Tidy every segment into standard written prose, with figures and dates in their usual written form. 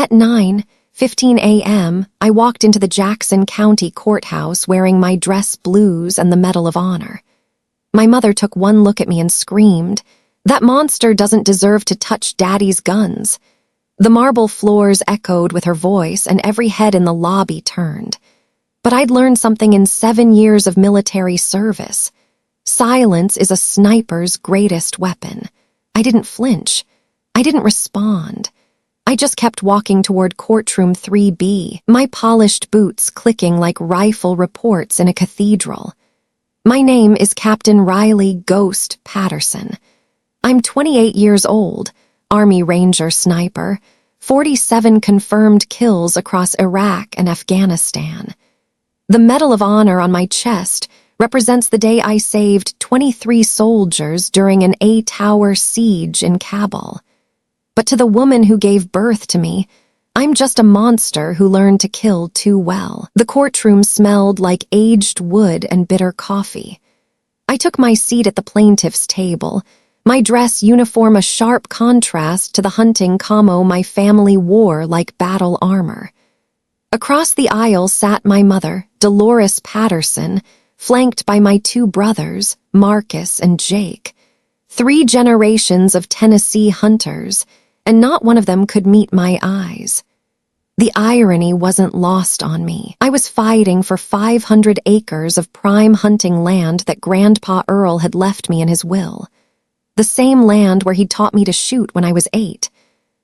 At 9:15 a.m., I walked into the Jackson County Courthouse wearing my dress blues and the Medal of Honor. My mother took one look at me and screamed, "That monster doesn't deserve to touch Daddy's guns." The marble floors echoed with her voice, and every head in the lobby turned. But I'd learned something in 7 years of military service. Silence is a sniper's greatest weapon. I didn't flinch. I didn't respond. I just kept walking toward courtroom 3B, my polished boots clicking like rifle reports in a cathedral. My name is Captain Riley "Ghost" Patterson. I'm 28 years old, Army Ranger sniper, 47 confirmed kills across Iraq and Afghanistan. The Medal of Honor on my chest represents the day I saved 23 soldiers during an 8-hour siege in Kabul. But to the woman who gave birth to me, I'm just a monster who learned to kill too well. The courtroom smelled like aged wood and bitter coffee. I took my seat at the plaintiff's table, my dress uniform a sharp contrast to the hunting camo my family wore like battle armor. Across the aisle sat my mother, Dolores Patterson, flanked by my 2 brothers, Marcus and Jake. 3 generations of Tennessee hunters, and not one of them could meet my eyes. The irony wasn't lost on me. I was fighting for 500 acres of prime hunting land that Grandpa Earl had left me in his will. The same land where he'd taught me to shoot when I was 8.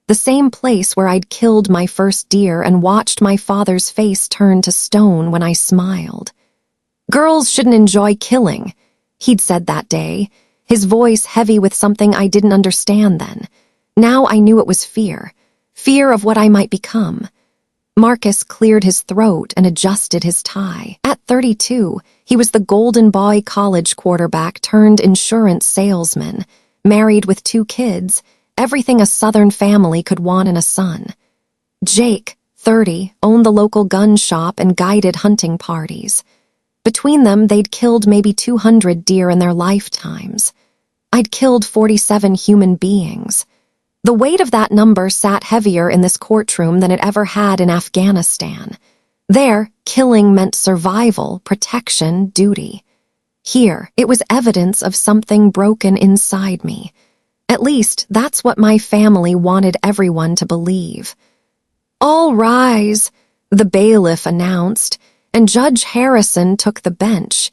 The same place where I'd killed my first deer and watched my father's face turn to stone when I smiled. "Girls shouldn't enjoy killing," he'd said that day, his voice heavy with something I didn't understand then. Now I knew it was fear. Fear of what I might become. Marcus cleared his throat and adjusted his tie. At 32, he was the Golden Boy college quarterback turned insurance salesman, married with 2 kids, everything a Southern family could want in a son. Jake, 30, owned the local gun shop and guided hunting parties. Between them, they'd killed maybe 200 deer in their lifetimes. I'd killed 47 human beings. The weight of that number sat heavier in this courtroom than it ever had in Afghanistan. There, killing meant survival, protection, duty. Here, it was evidence of something broken inside me. At least, that's what my family wanted everyone to believe. "All rise," the bailiff announced, and Judge Harrison took the bench.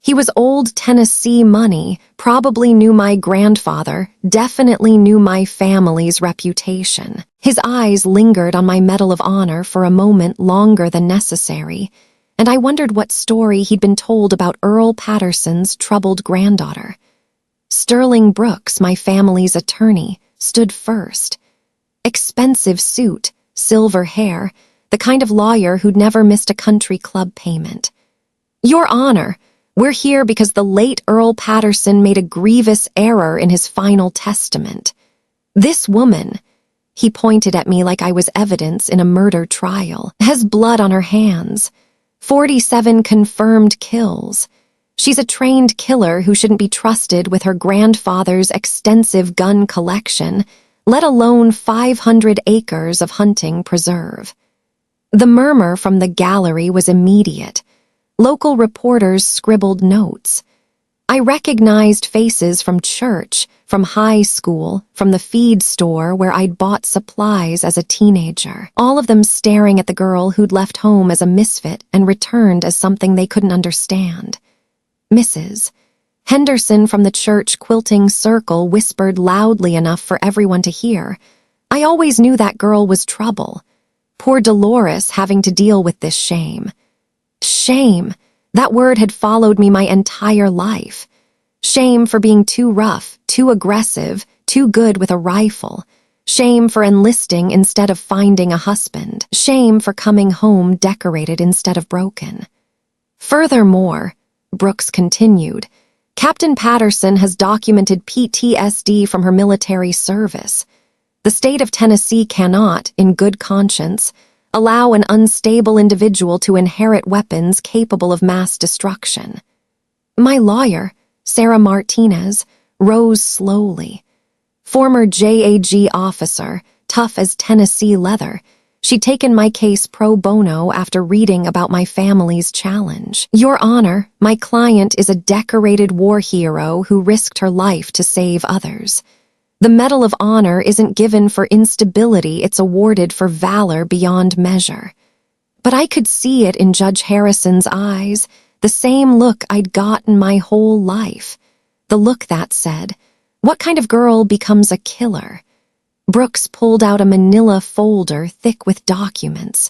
He was old Tennessee money, probably knew my grandfather, definitely knew my family's reputation. His eyes lingered on my Medal of Honor for a moment longer than necessary, and I wondered what story he'd been told about Earl Patterson's troubled granddaughter. Sterling Brooks, my family's attorney, stood first. Expensive suit, silver hair, the kind of lawyer who'd never missed a country club payment. "Your Honor, we're here because the late Earl Patterson made a grievous error in his final testament. This woman," he pointed at me like I was evidence in a murder trial, "has blood on her hands. 47 confirmed kills. She's a trained killer who shouldn't be trusted with her grandfather's extensive gun collection, let alone 500 acres of hunting preserve." The murmur from the gallery was immediate. Local reporters scribbled notes. I recognized faces from church, from high school, from the feed store where I'd bought supplies as a teenager, all of them staring at the girl who'd left home as a misfit and returned as something they couldn't understand. Mrs. Henderson from the church quilting circle whispered loudly enough for everyone to hear, "I always knew that girl was trouble. Poor Dolores having to deal with this shame." Shame. That word had followed me my entire life. Shame for being too rough, too aggressive, too good with a rifle. Shame for enlisting instead of finding a husband. Shame for coming home decorated instead of broken. Furthermore, Brooks continued, Captain Patterson has documented PTSD from her military service. The state of Tennessee cannot, in good conscience, allow an unstable individual to inherit weapons capable of mass destruction. My lawyer, Sarah Martinez, rose slowly. Former JAG officer, tough as Tennessee leather, She'd taken my case pro bono after reading about my family's challenge. "Your Honor, my client is a decorated war hero who risked her life to save others. The Medal of Honor isn't given for instability, it's awarded for valor beyond measure." But I could see it in Judge Harrison's eyes, the same look I'd gotten my whole life. The look that said, "What kind of girl becomes a killer?" Brooks pulled out a manila folder thick with documents.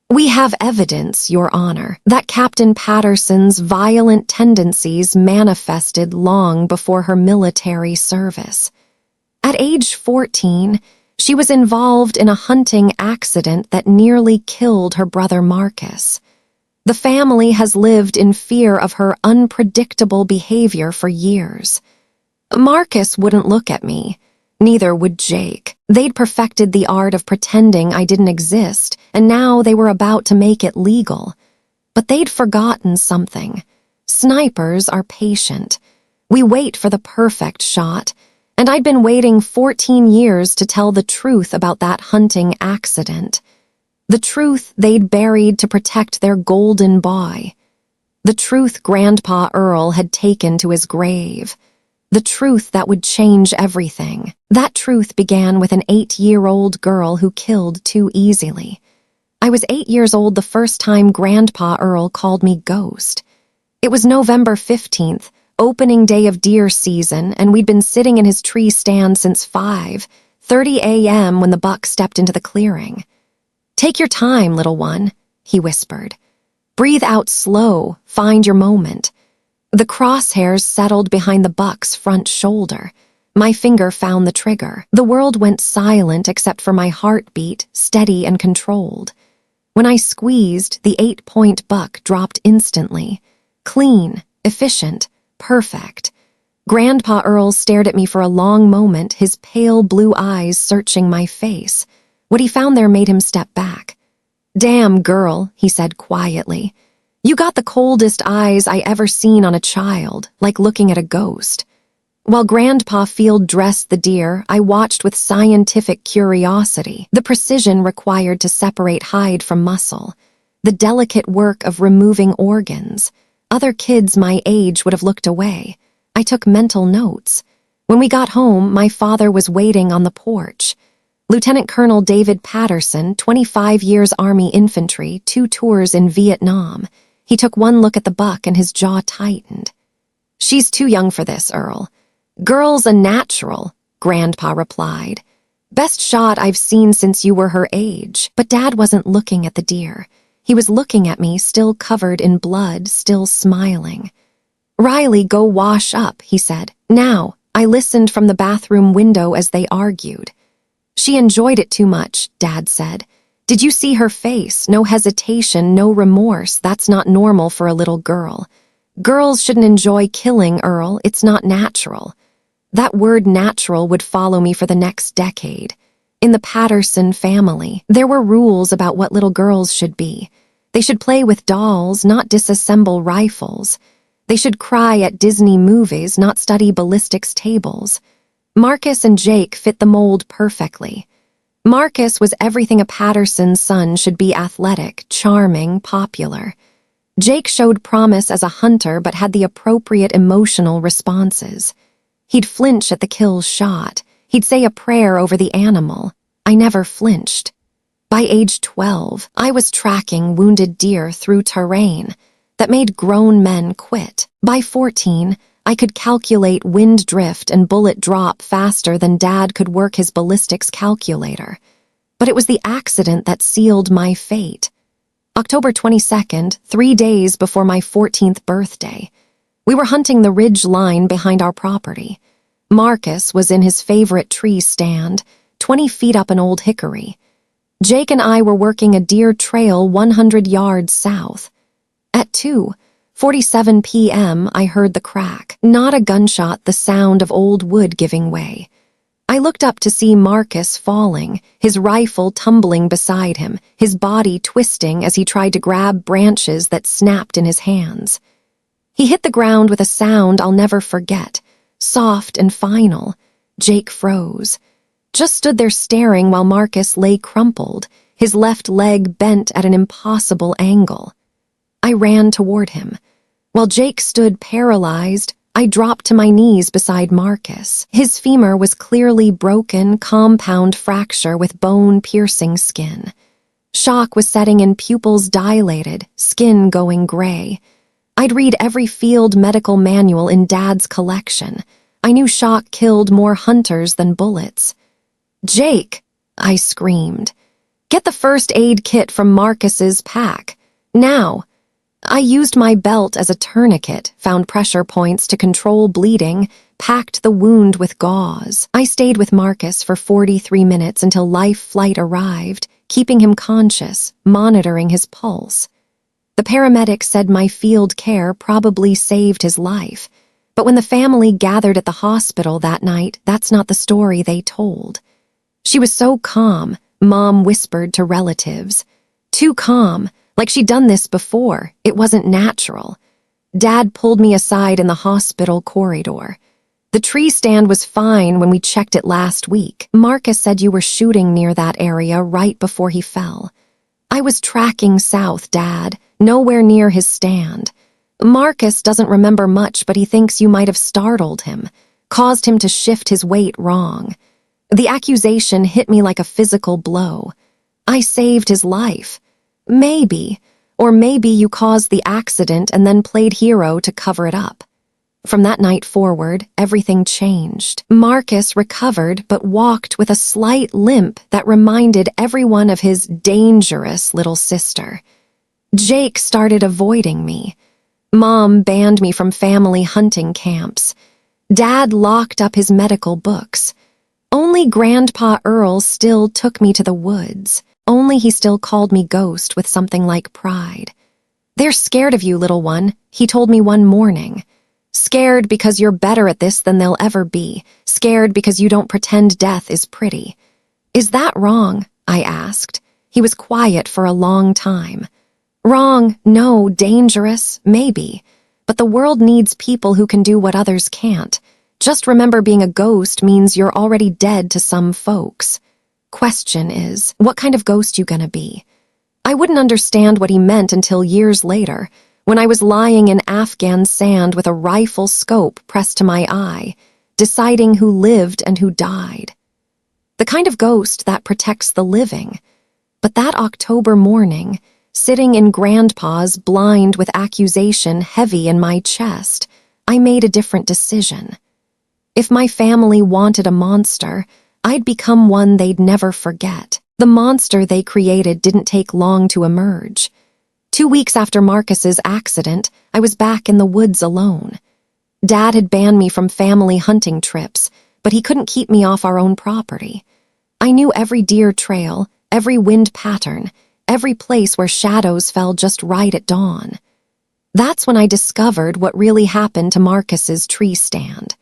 "We have evidence, Your Honor, that Captain Patterson's violent tendencies manifested long before her military service. At age 14, she was involved in a hunting accident that nearly killed her brother Marcus. The family has lived in fear of her unpredictable behavior for years. Marcus wouldn't look at me. Neither would Jake. They'd perfected the art of pretending I didn't exist, and now they were about to make it legal. But they'd forgotten something. Snipers are patient. We wait for the perfect shot, and I'd been waiting 14 years to tell the truth about that hunting accident. The truth they'd buried to protect their golden boy. The truth Grandpa Earl had taken to his grave. The truth that would change everything. That truth began with an 8-year-old girl who killed too easily. I was 8 years old the first time Grandpa Earl called me Ghost. It was November 15th, opening day of deer season, and we'd been sitting in his tree stand since 5:30 a.m. when the buck stepped into the clearing. "Take your time, little one," he whispered. "Breathe out slow, find your moment." The crosshairs settled behind the buck's front shoulder. My finger found the trigger. The world went silent except for my heartbeat, steady and controlled. When I squeezed, the 8-point buck dropped instantly. Clean, efficient, perfect. Grandpa Earl stared at me for a long moment, his pale blue eyes searching my face. What he found there made him step back. "Damn, girl," he said quietly. "You got the coldest eyes I ever seen on a child, like looking at a ghost." While Grandpa field dressed the deer, I watched with scientific curiosity, the precision required to separate hide from muscle, the delicate work of removing organs. Other kids my age would have looked away. I took mental notes. When we got home, my father was waiting on the porch. Lieutenant Colonel David Patterson, 25 years Army infantry, 2 tours in Vietnam. He took one look at the buck and his jaw tightened. "She's too young for this, Earl." "Girl's a natural," Grandpa replied. "Best shot I've seen since you were her age." But Dad wasn't looking at the deer. He was looking at me, still covered in blood, still smiling. "Riley, go wash up," he said. "Now." I listened from the bathroom window as they argued. "She enjoyed it too much," Dad said. "Did you see her face? No hesitation, no remorse. That's not normal for a little girl. Girls shouldn't enjoy killing, Earl. It's not natural." That word natural would follow me for the next decade. In the Patterson family, there were rules about what little girls should be. They should play with dolls, not disassemble rifles. They should cry at Disney movies, not study ballistics tables. Marcus and Jake fit the mold perfectly. Marcus was everything a Patterson son should be: athletic, charming, popular. Jake showed promise as a hunter but had the appropriate emotional responses. He'd flinch at the kill shot. He'd say a prayer over the animal. I never flinched. By age 12, I was tracking wounded deer through terrain that made grown men quit. By 14, I could calculate wind drift and bullet drop faster than Dad could work his ballistics calculator. But it was the accident that sealed my fate. October 22nd, 3 days before my 14th birthday. We were hunting the ridge line behind our property. Marcus was in his favorite tree stand, 20 feet up an old hickory. Jake and I were working a deer trail 100 yards south. At 2:47 p.m., I heard the crack. Not a gunshot, the sound of old wood giving way. I looked up to see Marcus falling, his rifle tumbling beside him, his body twisting as he tried to grab branches that snapped in his hands. He hit the ground with a sound I'll never forget, soft and final. Jake froze. Just stood there staring while Marcus lay crumpled, his left leg bent at an impossible angle. I ran toward him. While Jake stood paralyzed, I dropped to my knees beside Marcus. His femur was clearly broken, compound fracture with bone-piercing skin. Shock was setting in, pupils dilated, skin going gray. I'd read every field medical manual in Dad's collection. I knew shock killed more hunters than bullets. "Jake!" I screamed. "Get the first aid kit from Marcus's pack. Now!" I used my belt as a tourniquet, found pressure points to control bleeding, packed the wound with gauze. I stayed with Marcus for 43 minutes until life flight arrived, keeping him conscious, monitoring his pulse. The paramedics said my field care probably saved his life, but when the family gathered at the hospital that night, that's not the story they told. She was so calm, Mom whispered to relatives. Too calm, like she'd done this before. It wasn't natural. Dad pulled me aside in the hospital corridor. "The tree stand was fine when we checked it last week. Marcus said you were shooting near that area right before he fell." "I was tracking south, Dad, nowhere near his stand. Marcus doesn't remember much, but he thinks you might have startled him, caused him to shift his weight wrong." The accusation hit me like a physical blow. I saved his life. Maybe, or maybe you caused the accident and then played hero to cover it up. From that night forward, everything changed. Marcus recovered but walked with a slight limp that reminded everyone of his dangerous little sister. Jake started avoiding me. Mom banned me from family hunting camps. Dad locked up his medical books. Only Grandpa Earl still took me to the woods. Only he still called me Ghost with something like pride. "They're scared of you, little one," he told me one morning. "Scared because you're better at this than they'll ever be. Scared because you don't pretend death is pretty." "Is that wrong?" I asked. He was quiet for a long time. "Wrong, no, dangerous, maybe. But the world needs people who can do what others can't. Just remember, being a ghost means you're already dead to some folks. Question is, what kind of ghost you gonna be?" I wouldn't understand what he meant until years later, when I was lying in Afghan sand with a rifle scope pressed to my eye, deciding who lived and who died. The kind of ghost that protects the living. But that October morning, sitting in Grandpa's blind with accusation heavy in my chest, I made a different decision. If my family wanted a monster, I'd become one they'd never forget. The monster they created didn't take long to emerge. 2 weeks after Marcus's accident, I was back in the woods alone. Dad had banned me from family hunting trips, but he couldn't keep me off our own property. I knew every deer trail, every wind pattern, every place where shadows fell just right at dawn. That's when I discovered what really happened to Marcus's tree stand.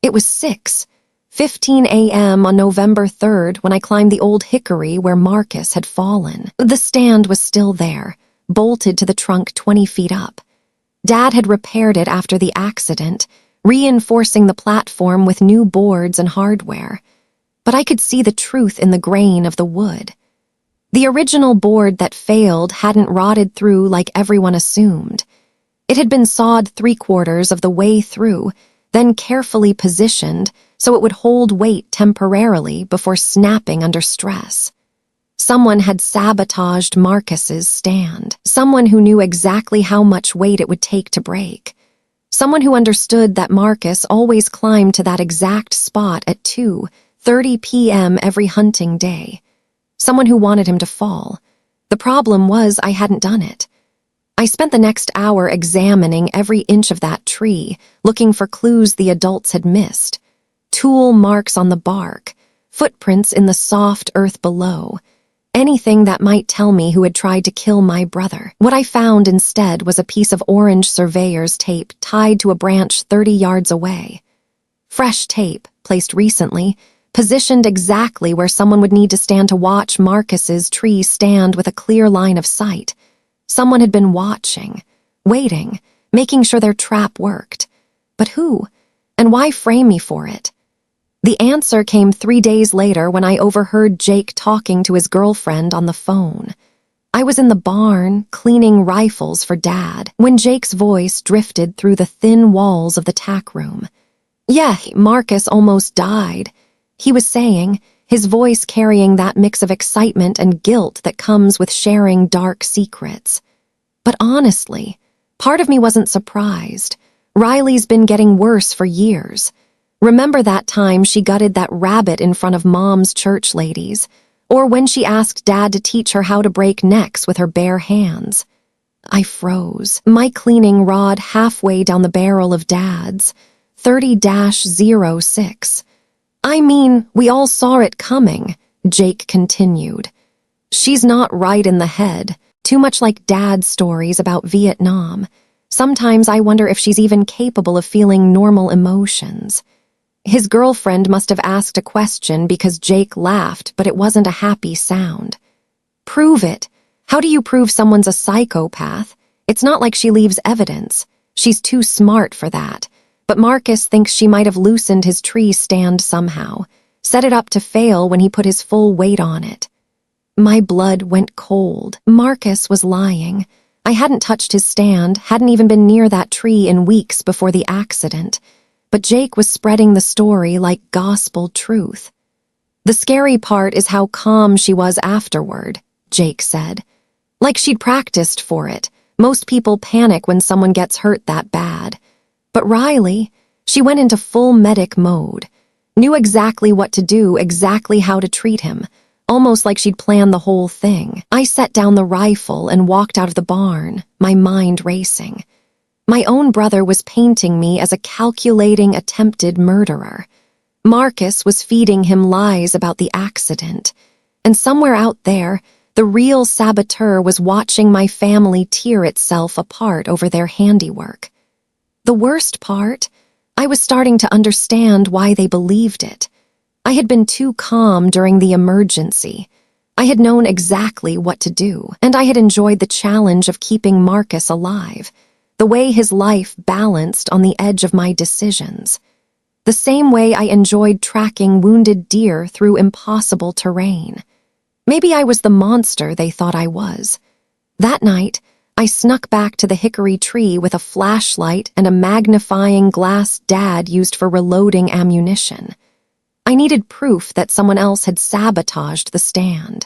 It was 6:15 a.m. on November 3rd when I climbed the old hickory where Marcus had fallen. The stand was still there, bolted to the trunk 20 feet up. Dad had repaired it after the accident, reinforcing the platform with new boards and hardware. But I could see the truth in the grain of the wood. The original board that failed hadn't rotted through like everyone assumed. It had been sawed 3/4 of the way through, then carefully positioned so it would hold weight temporarily before snapping under stress. Someone had sabotaged Marcus's stand. Someone who knew exactly how much weight it would take to break. Someone who understood that Marcus always climbed to that exact spot at 2:30 p.m. every hunting day. Someone who wanted him to fall. The problem was I hadn't done it. I spent the next hour examining every inch of that tree, looking for clues the adults had missed. Tool marks on the bark, footprints in the soft earth below, anything that might tell me who had tried to kill my brother. What I found instead was a piece of orange surveyor's tape tied to a branch 30 yards away. Fresh tape, placed recently, positioned exactly where someone would need to stand to watch Marcus's tree stand with a clear line of sight. Someone had been watching, waiting, making sure their trap worked. But who? And why frame me for it? The answer came 3 days later when I overheard Jake talking to his girlfriend on the phone. I was in the barn, cleaning rifles for Dad, when Jake's voice drifted through the thin walls of the tack room. "Yeah, Marcus almost died," he was saying, his voice carrying that mix of excitement and guilt that comes with sharing dark secrets. But honestly, part of me wasn't surprised. Riley's been getting worse for years. Remember that time she gutted that rabbit in front of Mom's church ladies? Or when she asked Dad to teach her how to break necks with her bare hands? I froze, my cleaning rod halfway down the barrel of Dad's, 30-06. "I mean, we all saw it coming," Jake continued. "She's not right in the head, too much like Dad's stories about Vietnam. Sometimes I wonder if she's even capable of feeling normal emotions." His girlfriend must have asked a question because Jake laughed, but it wasn't a happy sound. "Prove it. How do you prove someone's a psychopath? It's not like she leaves evidence. She's too smart for that. But Marcus thinks she might have loosened his tree stand somehow, set it up to fail when he put his full weight on it." My blood went cold. Marcus was lying. I hadn't touched his stand, hadn't even been near that tree in weeks before the accident. But Jake was spreading the story like gospel truth. "The scary part is how calm she was afterward," Jake said. "Like she'd practiced for it. Most people panic when someone gets hurt that bad. But Riley, she went into full medic mode. Knew exactly what to do, exactly how to treat him. Almost like she'd planned the whole thing." I set down the rifle and walked out of the barn, my mind racing. My own brother was painting me as a calculating, attempted murderer. Marcus was feeding him lies about the accident. And somewhere out there, the real saboteur was watching my family tear itself apart over their handiwork. The worst part, I was starting to understand why they believed it. I had been too calm during the emergency. I had known exactly what to do, and I had enjoyed the challenge of keeping Marcus alive, the way his life balanced on the edge of my decisions. The same way I enjoyed tracking wounded deer through impossible terrain. Maybe I was the monster they thought I was. That night, I snuck back to the hickory tree with a flashlight and a magnifying glass Dad used for reloading ammunition. I needed proof that someone else had sabotaged the stand.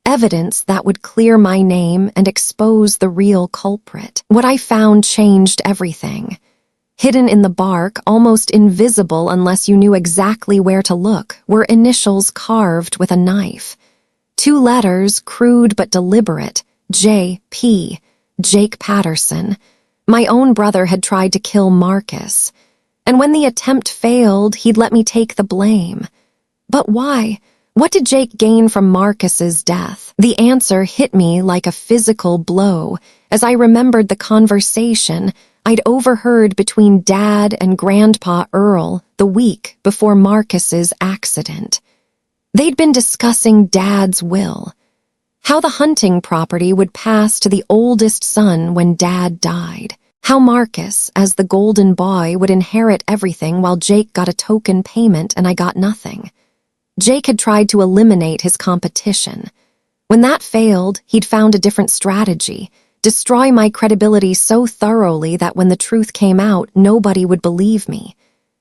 Evidence that would clear my name and expose the real culprit. What I found changed everything. Hidden in the bark, almost invisible unless you knew exactly where to look, were initials carved with a knife. 2 letters, crude but deliberate, J.P., Jake Patterson. My own brother had tried to kill Marcus. And when the attempt failed, he'd let me take the blame. But why? What did Jake gain from Marcus's death? The answer hit me like a physical blow as I remembered the conversation I'd overheard between Dad and Grandpa Earl the week before Marcus's accident. They'd been discussing Dad's will, how the hunting property would pass to the oldest son when Dad died, how Marcus, as the golden boy, would inherit everything while Jake got a token payment and I got nothing. Jake had tried to eliminate his competition. When that failed, he'd found a different strategy, destroy my credibility so thoroughly that when the truth came out, nobody would believe me.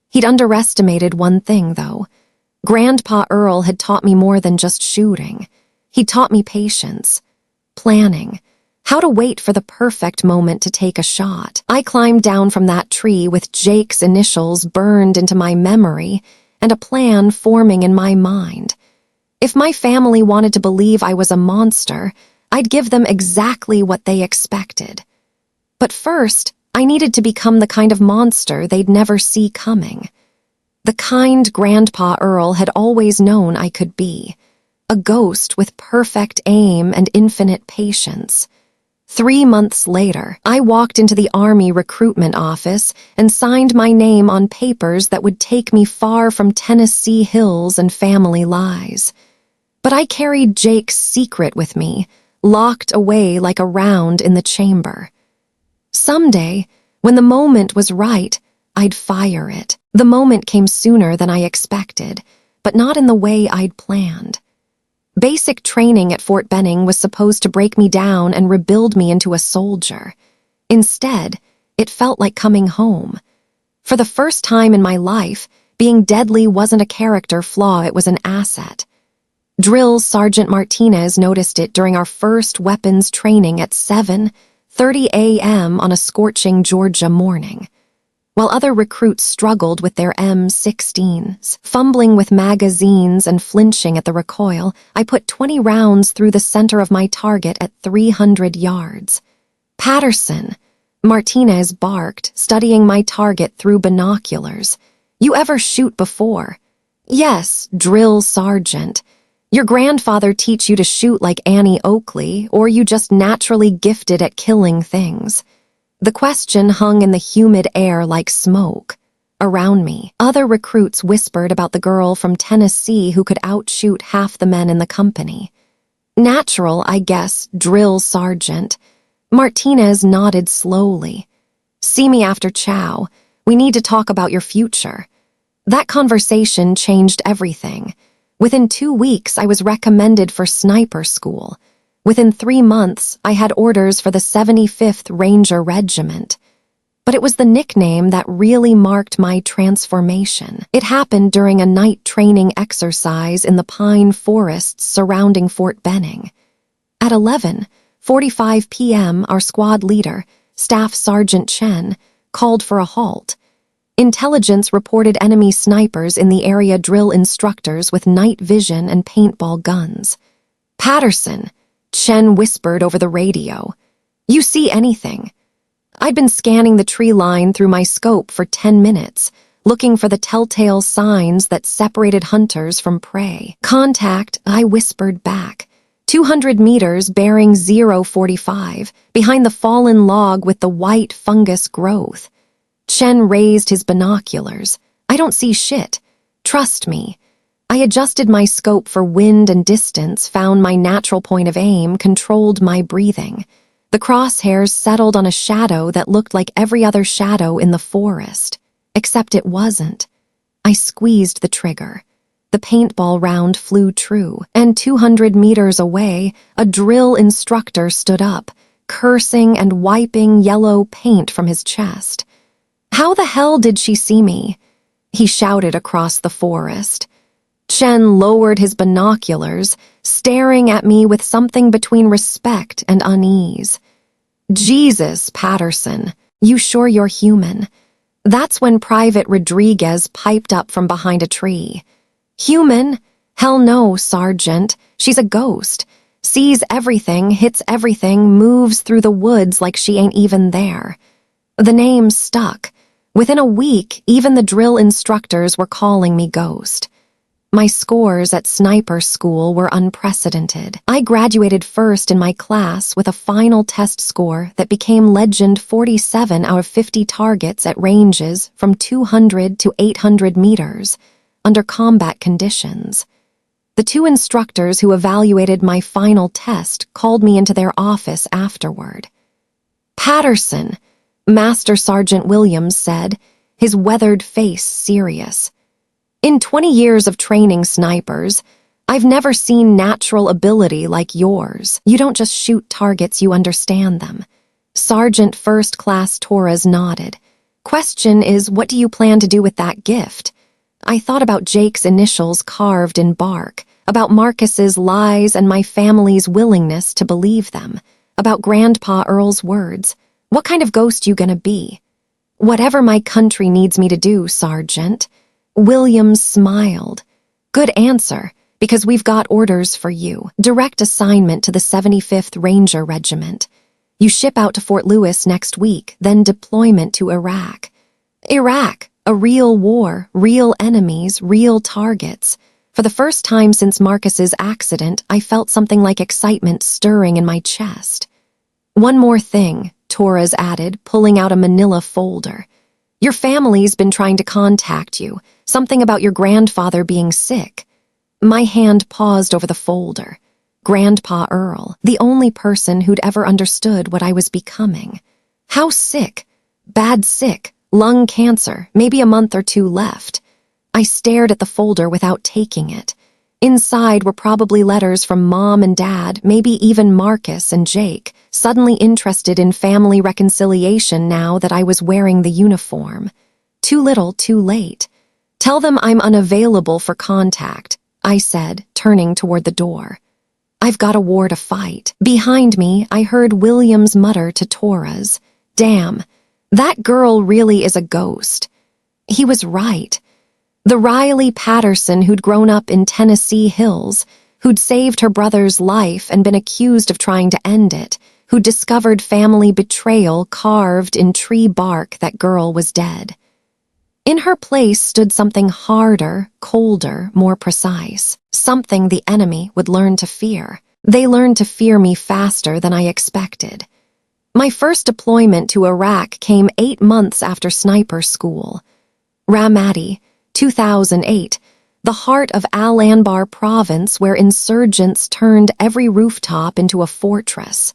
He'd underestimated one thing, though. Grandpa Earl had taught me more than just shooting. He taught me patience, planning, how to wait for the perfect moment to take a shot. I climbed down from that tree with Jake's initials burned into my memory and a plan forming in my mind. If my family wanted to believe I was a monster, I'd give them exactly what they expected. But first, I needed to become the kind of monster they'd never see coming. The kind Grandpa Earl had always known I could be. A ghost with perfect aim and infinite patience. 3 months later, I walked into the Army recruitment office and signed my name on papers that would take me far from Tennessee hills and family lies. But I carried Jake's secret with me, locked away like a round in the chamber. Someday, when the moment was right, I'd fire it. The moment came sooner than I expected, but not in the way I'd planned. Basic training at Fort Benning was supposed to break me down and rebuild me into a soldier. Instead, it felt like coming home. For the first time in my life, being deadly wasn't a character flaw, it was an asset. Drill Sergeant Martinez noticed it during our first weapons training at 7:30 a.m. on a scorching Georgia morning. While other recruits struggled with their M16s, fumbling with magazines and flinching at the recoil, I put 20 rounds through the center of my target at 300 yards. "Patterson," Martinez barked, studying my target through binoculars. "You ever shoot before?" "Yes, Drill Sergeant. Your grandfather teach you to shoot like Annie Oakley, or you just naturally gifted at killing things?" The question hung in the humid air like smoke. Around me, other recruits whispered about the girl from Tennessee who could outshoot half the men in the company. "Natural, I guess, Drill Sergeant." Martinez nodded slowly. "See me after chow. We need to talk about your future." That conversation changed everything. Within 2 weeks, I was recommended for sniper school. Within 3 months, I had orders for the 75th Ranger Regiment. But it was the nickname that really marked my transformation. It happened during a night training exercise in the pine forests surrounding Fort Benning. At 11:45 p.m., our squad leader, Staff Sergeant Chen, called for a halt. Intelligence reported enemy snipers in the area, drill instructors with night vision and paintball guns. "Patterson," Chen whispered over the radio. "You see anything?" I'd been scanning the tree line through my scope for 10 minutes, looking for the telltale signs that separated hunters from prey. "Contact," I whispered back. 200 meters bearing 045, behind the fallen log with the white fungus growth. Chen raised his binoculars. "I don't see shit. Trust me." I adjusted my scope for wind and distance, found my natural point of aim, controlled my breathing. The crosshairs settled on a shadow that looked like every other shadow in the forest, except it wasn't. I squeezed the trigger. The paintball round flew true, and 200 meters away, a drill instructor stood up, cursing and wiping yellow paint from his chest. "How the hell did she see me?" he shouted across the forest. Chen lowered his binoculars, staring at me with something between respect and unease. "Jesus, Patterson, you sure you're human?" That's when Private Rodriguez piped up from behind a tree. "Human? Hell no, Sergeant. She's a ghost. Sees everything, hits everything, moves through the woods like she ain't even there." The name stuck. Within a week, even the drill instructors were calling me Ghost. My scores at sniper school were unprecedented. I graduated first in my class with a final test score that became legend: 47 out of 50 targets at ranges from 200 to 800 meters, under combat conditions. The 2 instructors who evaluated my final test called me into their office afterward. "Patterson," Master Sergeant Williams said, his weathered face serious. "In 20 years of training snipers, I've never seen natural ability like yours. You don't just shoot targets, you understand them." Sergeant First Class Torres nodded. "Question is, what do you plan to do with that gift?" I thought about Jake's initials carved in bark, about Marcus's lies and my family's willingness to believe them, about Grandpa Earl's words. "What kind of ghost you gonna be?" "Whatever my country needs me to do, Sergeant." Williams smiled. "Good answer, because we've got orders for you. Direct assignment to the 75th Ranger Regiment. You ship out to Fort Lewis next week, then deployment to Iraq." Iraq, a real war, real enemies, real targets. For the first time since Marcus's accident, I felt something like excitement stirring in my chest. "One more thing," Torres added, pulling out a manila folder. "Your family's been trying to contact you. Something about your grandfather being sick." My hand paused over the folder. Grandpa Earl, the only person who'd ever understood what I was becoming. How sick? Bad sick? Lung cancer, maybe a month or two left. I stared at the folder without taking it. Inside were probably letters from Mom and Dad, maybe even Marcus and Jake, suddenly interested in family reconciliation now that I was wearing the uniform. Too little, too late. "Tell them I'm unavailable for contact," I said, turning toward the door. "I've got a war to fight." Behind me, I heard Williams mutter to Torres, "Damn, that girl really is a ghost." He was right. The Riley Patterson who'd grown up in Tennessee hills, who'd saved her brother's life and been accused of trying to end it, who'd discovered family betrayal carved in tree bark, that girl was dead. In her place stood something harder, colder, more precise, something the enemy would learn to fear. They learned to fear me faster than I expected. My first deployment to Iraq came 8 months after sniper school. Ramadi, 2008, the heart of Al Anbar province where insurgents turned every rooftop into a fortress.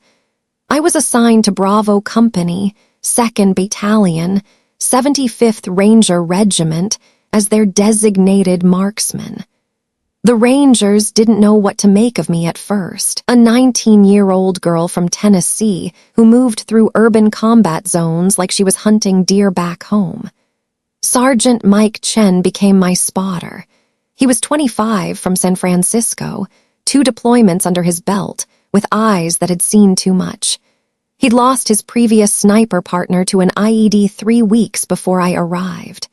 I was assigned to Bravo Company, 2nd Battalion, 75th Ranger Regiment as their designated marksman. The Rangers didn't know what to make of me at first, a 19-year-old girl from Tennessee who moved through urban combat zones like she was hunting deer back home. Sergeant Mike Chen became my spotter. He was 25 from San Francisco, 2 deployments under his belt, with eyes that had seen too much. He'd lost his previous sniper partner to an IED 3 weeks before I arrived.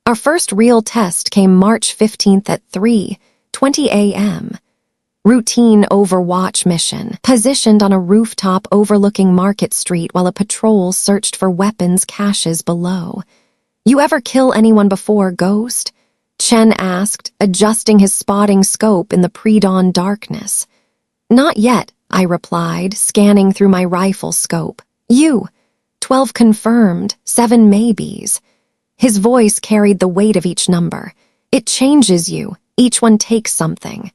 Our first real test came March 15th at 3:20 a.m. Routine overwatch mission, positioned on a rooftop overlooking Market Street while a patrol searched for weapons caches below. "You ever kill anyone before, Ghost?" Chen asked, adjusting his spotting scope in the pre-dawn darkness. "Not yet," I replied, scanning through my rifle scope. "You? 12 confirmed, 7 maybes." His voice carried the weight of each number. "It changes you. Each one takes something."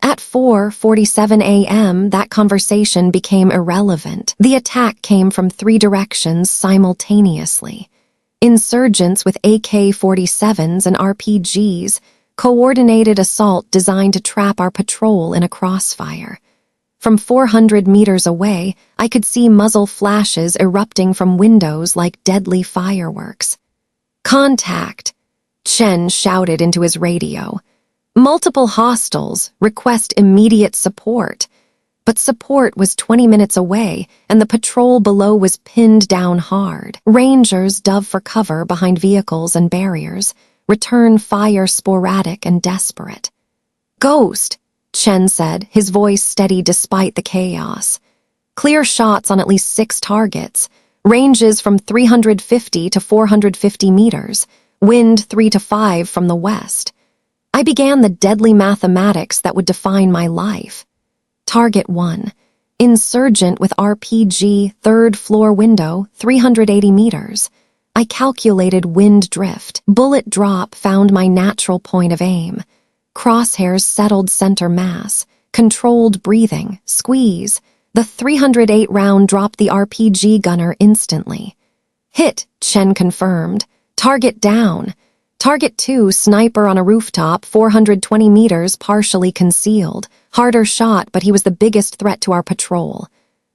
At 4:47 a.m., that conversation became irrelevant. The attack came from 3 directions simultaneously. Insurgents with AK-47s and RPGs, coordinated assault designed to trap our patrol in a crossfire. From 400 meters away, I could see muzzle flashes erupting from windows like deadly fireworks. "Contact," Chen shouted into his radio. "Multiple hostiles, request immediate support." But support was 20 minutes away, and the patrol below was pinned down hard. Rangers dove for cover behind vehicles and barriers, return fire sporadic and desperate. "Ghost," Chen said, his voice steady despite the chaos. "Clear shots on at least 6 targets, ranges from 350 to 450 meters, wind 3 to 5 from the west." I began the deadly mathematics that would define my life. Target 1. Insurgent with RPG, 3rd floor window, 380 meters. I calculated wind drift. Bullet drop found my natural point of aim. Crosshairs settled center mass. Controlled breathing. Squeeze. The 308 round dropped the RPG gunner instantly. "Hit," Chen confirmed. "Target down." Target 2, sniper on a rooftop, 420 meters, partially concealed. Harder shot, but he was the biggest threat to our patrol.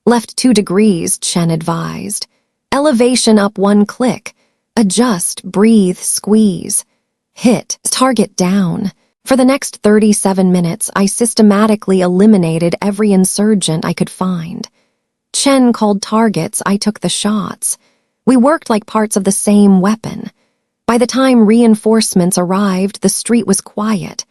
"Left 2 degrees, Chen advised. "Elevation up 1 click. Adjust, breathe, squeeze." Hit. Target down. For the next 37 minutes, I systematically eliminated every insurgent I could find. Chen called targets, I took the shots. We worked like parts of the same weapon. By the time reinforcements arrived, the street was quiet.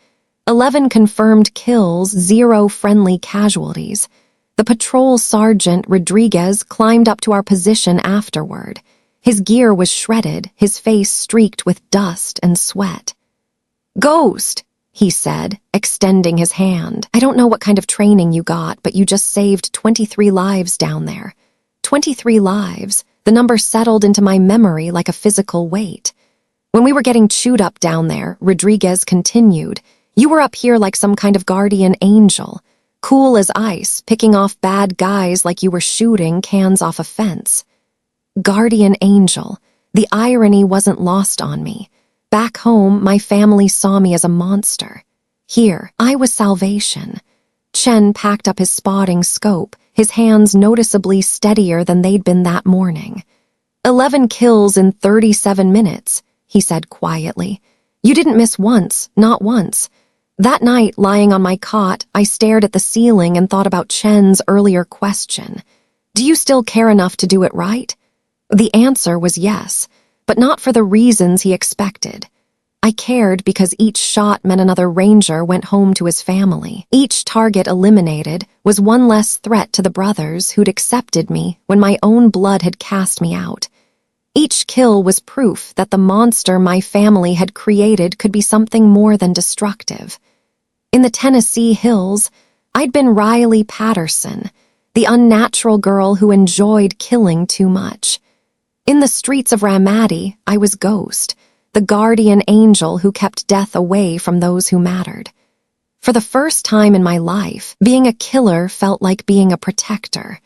11 confirmed kills, 0 friendly casualties. The patrol sergeant, Rodriguez, climbed up to our position afterward. His gear was shredded, his face streaked with dust and sweat. "Ghost," he said, extending his hand. "I don't know what kind of training you got, but you just saved 23 lives down there." 23 lives. The number settled into my memory like a physical weight. "When we were getting chewed up down there," Rodriguez continued, "you were up here like some kind of guardian angel, cool as ice, picking off bad guys like you were shooting cans off a fence." Guardian angel. The irony wasn't lost on me. Back home, my family saw me as a monster. Here, I was salvation. Chen packed up his spotting scope, his hands noticeably steadier than they'd been that morning. 11 kills in 37 minutes, he said quietly. You didn't miss once, not once. That night, lying on my cot, I stared at the ceiling and thought about Chen's earlier question. Do you still care enough to do it right? The answer was yes, but not for the reasons he expected. I cared because each shot meant another ranger went home to his family. Each target eliminated was one less threat to the brothers who'd accepted me when my own blood had cast me out. Each kill was proof that the monster my family had created could be something more than destructive. In the Tennessee hills, I'd been Riley Patterson, the unnatural girl who enjoyed killing too much. In the streets of Ramadi, I was Ghost, the guardian angel who kept death away from those who mattered. For the first time in my life, being a killer felt like being a protector.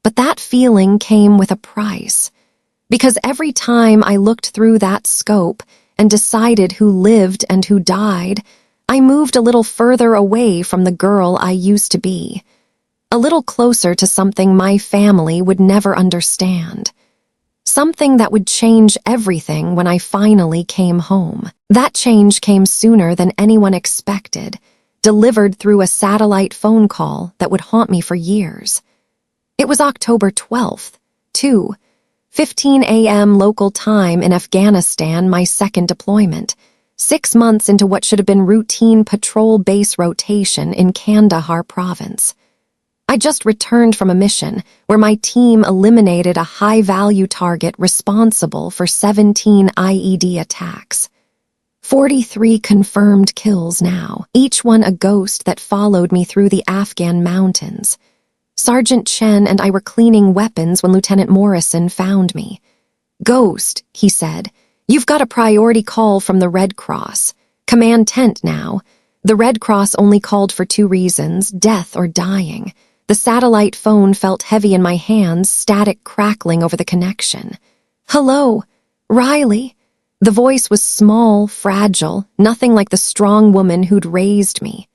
But that feeling came with a price. Because every time I looked through that scope and decided who lived and who died, I moved a little further away from the girl I used to be. A little closer to something my family would never understand. Something that would change everything when I finally came home. That change came sooner than anyone expected, delivered through a satellite phone call that would haunt me for years. It was October 12th, 2:15 a.m. local time in Afghanistan, my second deployment, 6 months into what should have been routine patrol base rotation in Kandahar province. I just returned from a mission where my team eliminated a high-value target responsible for 17 IED attacks. 43 confirmed kills now, each one a ghost that followed me through the Afghan mountains. Sergeant Chen and I were cleaning weapons when Lieutenant Morrison found me. Ghost, he said, you've got a priority call from the Red Cross. Command tent now. The Red Cross only called for 2 reasons, death or dying. The satellite phone felt heavy in my hands, static crackling over the connection. Hello, Riley. The voice was small, fragile, nothing like the strong woman who'd raised me.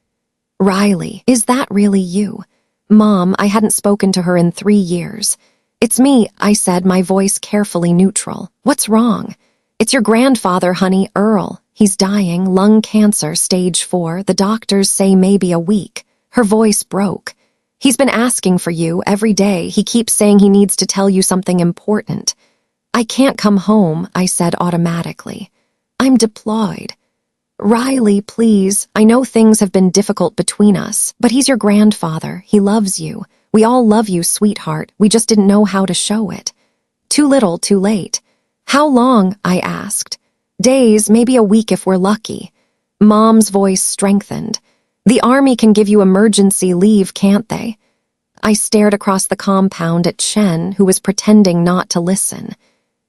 Riley, is that really you? Mom, I hadn't spoken to her in 3 years. It's me, I said, my voice carefully neutral. What's wrong? It's your grandfather, honey, Earl. He's dying, lung cancer, stage 4. The doctors say maybe a week. Her voice broke. He's been asking for you every day. He keeps saying he needs to tell you something important. I can't come home, I said automatically. I'm deployed. Riley, please, I know things have been difficult between us, but he's your grandfather. He loves you. We all love you, sweetheart. We just didn't know how to show it. Too little, too late. How long? I asked. Days, maybe a week if we're lucky. Mom's voice strengthened. The Army can give you emergency leave, can't they? I stared across the compound at Chen, who was pretending not to listen.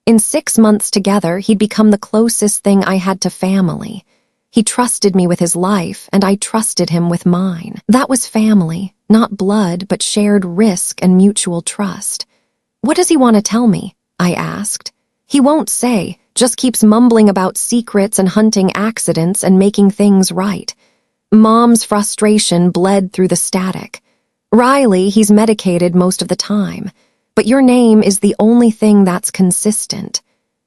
In 6 months together, he'd become the closest thing I had to family. He trusted me with his life, and I trusted him with mine. That was family, not blood, but shared risk and mutual trust. What does he want to tell me? I asked. He won't say, just keeps mumbling about secrets and hunting accidents and making things right. Mom's frustration bled through the static. Riley, he's medicated most of the time, but your name is the only thing that's consistent.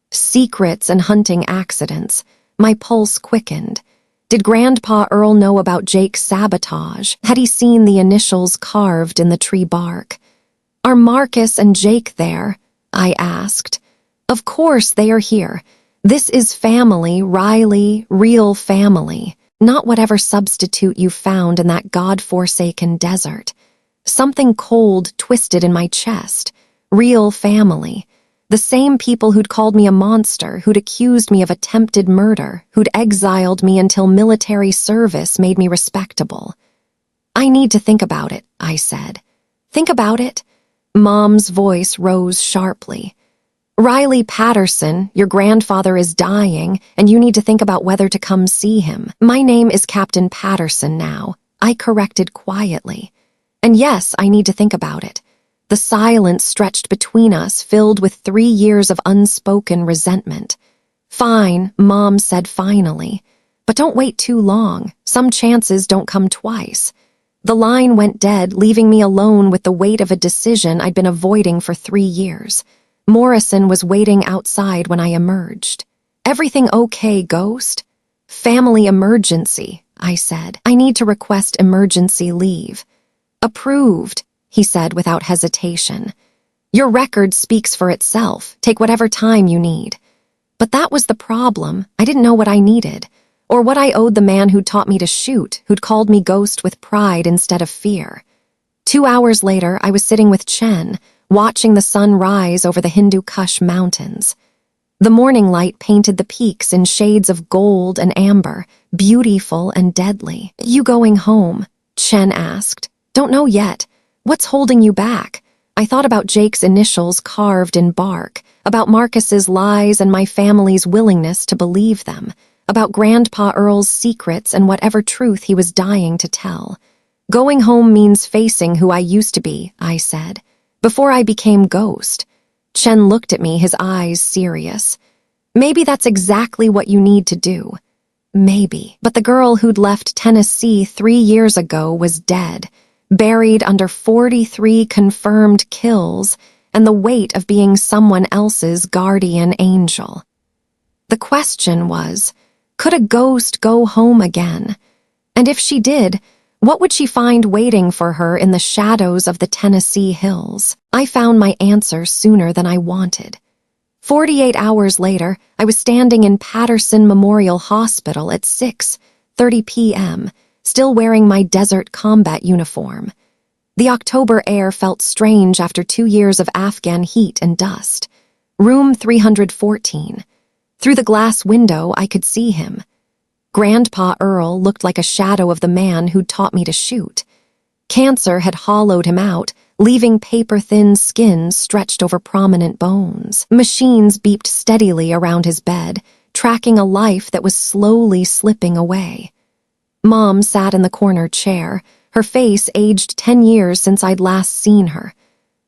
Secrets and hunting accidents. My pulse quickened. Did Grandpa Earl know about Jake's sabotage? Had he seen the initials carved in the tree bark? Are Marcus and Jake there? I asked. Of course they are here. This is family, Riley, real family. Not whatever substitute you found in that God-forsaken desert. Something cold twisted in my chest. Real family. The same people who'd called me a monster, who'd accused me of attempted murder, who'd exiled me until military service made me respectable. I need to think about it, I said. Think about it? Mom's voice rose sharply. Riley Patterson, your grandfather is dying, and you need to think about whether to come see him. My name is Captain Patterson now, I corrected quietly. And yes, I need to think about it. The silence stretched between us, filled with 3 years of unspoken resentment. "Fine," Mom said finally. "But don't wait too long. Some chances don't come twice." The line went dead, leaving me alone with the weight of a decision I'd been avoiding for 3 years. Morrison was waiting outside when I emerged. "Everything okay, Ghost?" "Family emergency," I said. "I need to request emergency leave." "Approved," he said without hesitation. "Your record speaks for itself. Take whatever time you need." But that was the problem. I didn't know what I needed, or what I owed the man who'd taught me to shoot, who'd called me Ghost with pride instead of fear. 2 hours later, I was sitting with Chen, watching the sun rise over the Hindu Kush mountains. The morning light painted the peaks in shades of gold and amber, beautiful and deadly. "You going home?" Chen asked. "Don't know yet. What's holding you back?" I thought about Jake's initials carved in bark, about Marcus's lies and my family's willingness to believe them, about Grandpa Earl's secrets and whatever truth he was dying to tell. "Going home means facing who I used to be," I said, "before I became Ghost." Chen looked at me, his eyes serious. "Maybe that's exactly what you need to do." Maybe. But the girl who'd left Tennessee 3 years ago was dead, buried under 43 confirmed kills and the weight of being someone else's guardian angel. The question was, could a ghost go home again? And if she did, what would she find waiting for her in the shadows of the Tennessee hills? I found my answer sooner than I wanted. 48 hours later, I was standing in Patterson Memorial Hospital at 6:30 p.m., still wearing my desert combat uniform. The October air felt strange after 2 years of Afghan heat and dust. Room 314. Through the glass window, I could see him. Grandpa Earl looked like a shadow of the man who'd taught me to shoot. Cancer had hollowed him out, leaving paper-thin skin stretched over prominent bones. Machines beeped steadily around his bed, tracking a life that was slowly slipping away. Mom sat in the corner chair, her face aged 10 years since I'd last seen her.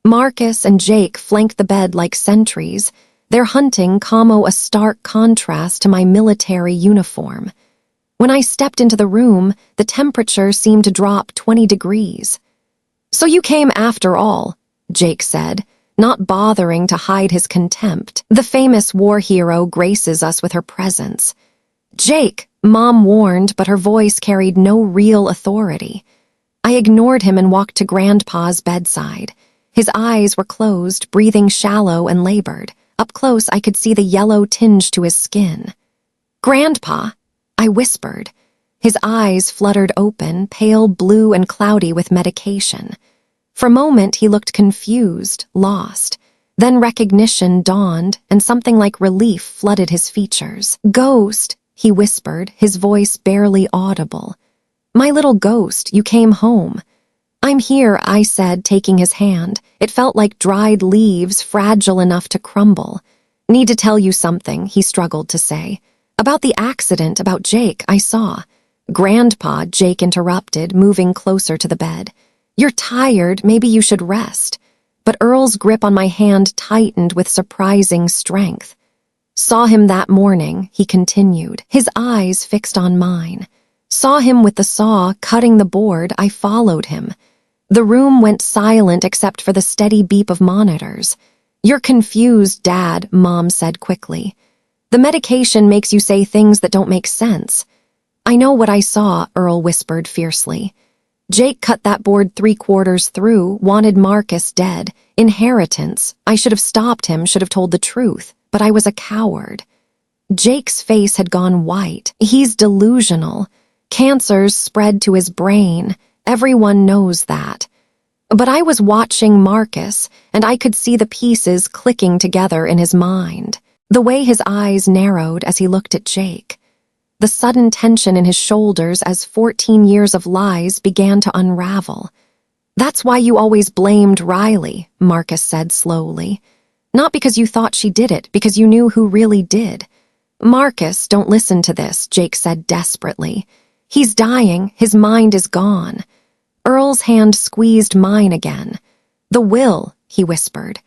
Marcus and Jake flanked the bed like sentries, their hunting camo a stark contrast to my military uniform. When I stepped into the room, the temperature seemed to drop 20 degrees. "So you came after all," Jake said, not bothering to hide his contempt. The famous war hero graces us with her presence. "Jake," Mom warned, but her voice carried no real authority. I ignored him and walked to Grandpa's bedside. His eyes were closed, breathing shallow and labored. Up close, I could see the yellow tinge to his skin. "Grandpa," I whispered. His eyes fluttered open, pale blue and cloudy with medication. For a moment, he looked confused, lost. Then recognition dawned, and something like relief flooded his features. "Ghost," he whispered, his voice barely audible. "My little ghost, you came home." "I'm here," I said, taking his hand. It felt like dried leaves, fragile enough to crumble. "Need to tell you something," he struggled to say. "About the accident, about Jake, I saw." "Grandpa," Jake interrupted, moving closer to the bed. "You're tired, maybe you should rest." But Earl's grip on my hand tightened with surprising strength. "Saw him that morning," he continued, his eyes fixed on mine. "Saw him with the saw, cutting the board. I followed him." The room went silent except for the steady beep of monitors. "You're confused, Dad," Mom said quickly. "The medication makes you say things that don't make sense." "I know what I saw," Earl whispered fiercely. "Jake cut that board 3/4 through, wanted Marcus dead. Inheritance. I should have stopped him, should have told the truth, but I was a coward." Jake's face had gone white. "He's delusional. Cancer's spread to his brain. Everyone knows that." But I was watching Marcus, and I could see the pieces clicking together in his mind. The way his eyes narrowed as he looked at Jake. The sudden tension in his shoulders as 14 years of lies began to unravel. "That's why you always blamed Riley," Marcus said slowly. "Not because you thought she did it, because you knew who really did." "Marcus, don't listen to this," Jake said desperately. "He's dying, his mind is gone." Earl's hand squeezed mine again. "The will," he whispered.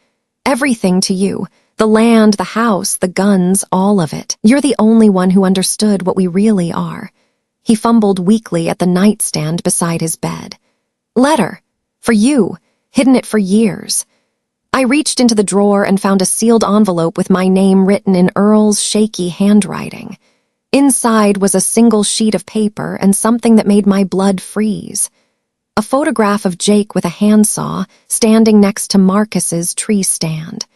"Everything to you. The land, the house, the guns, all of it. You're the only one who understood what we really are." He fumbled weakly at the nightstand beside his bed. "Letter. For you. Hidden it for years." I reached into the drawer and found a sealed envelope with my name written in Earl's shaky handwriting. Inside was a single sheet of paper and something that made my blood freeze. A photograph of Jake with a handsaw standing next to Marcus's tree stand.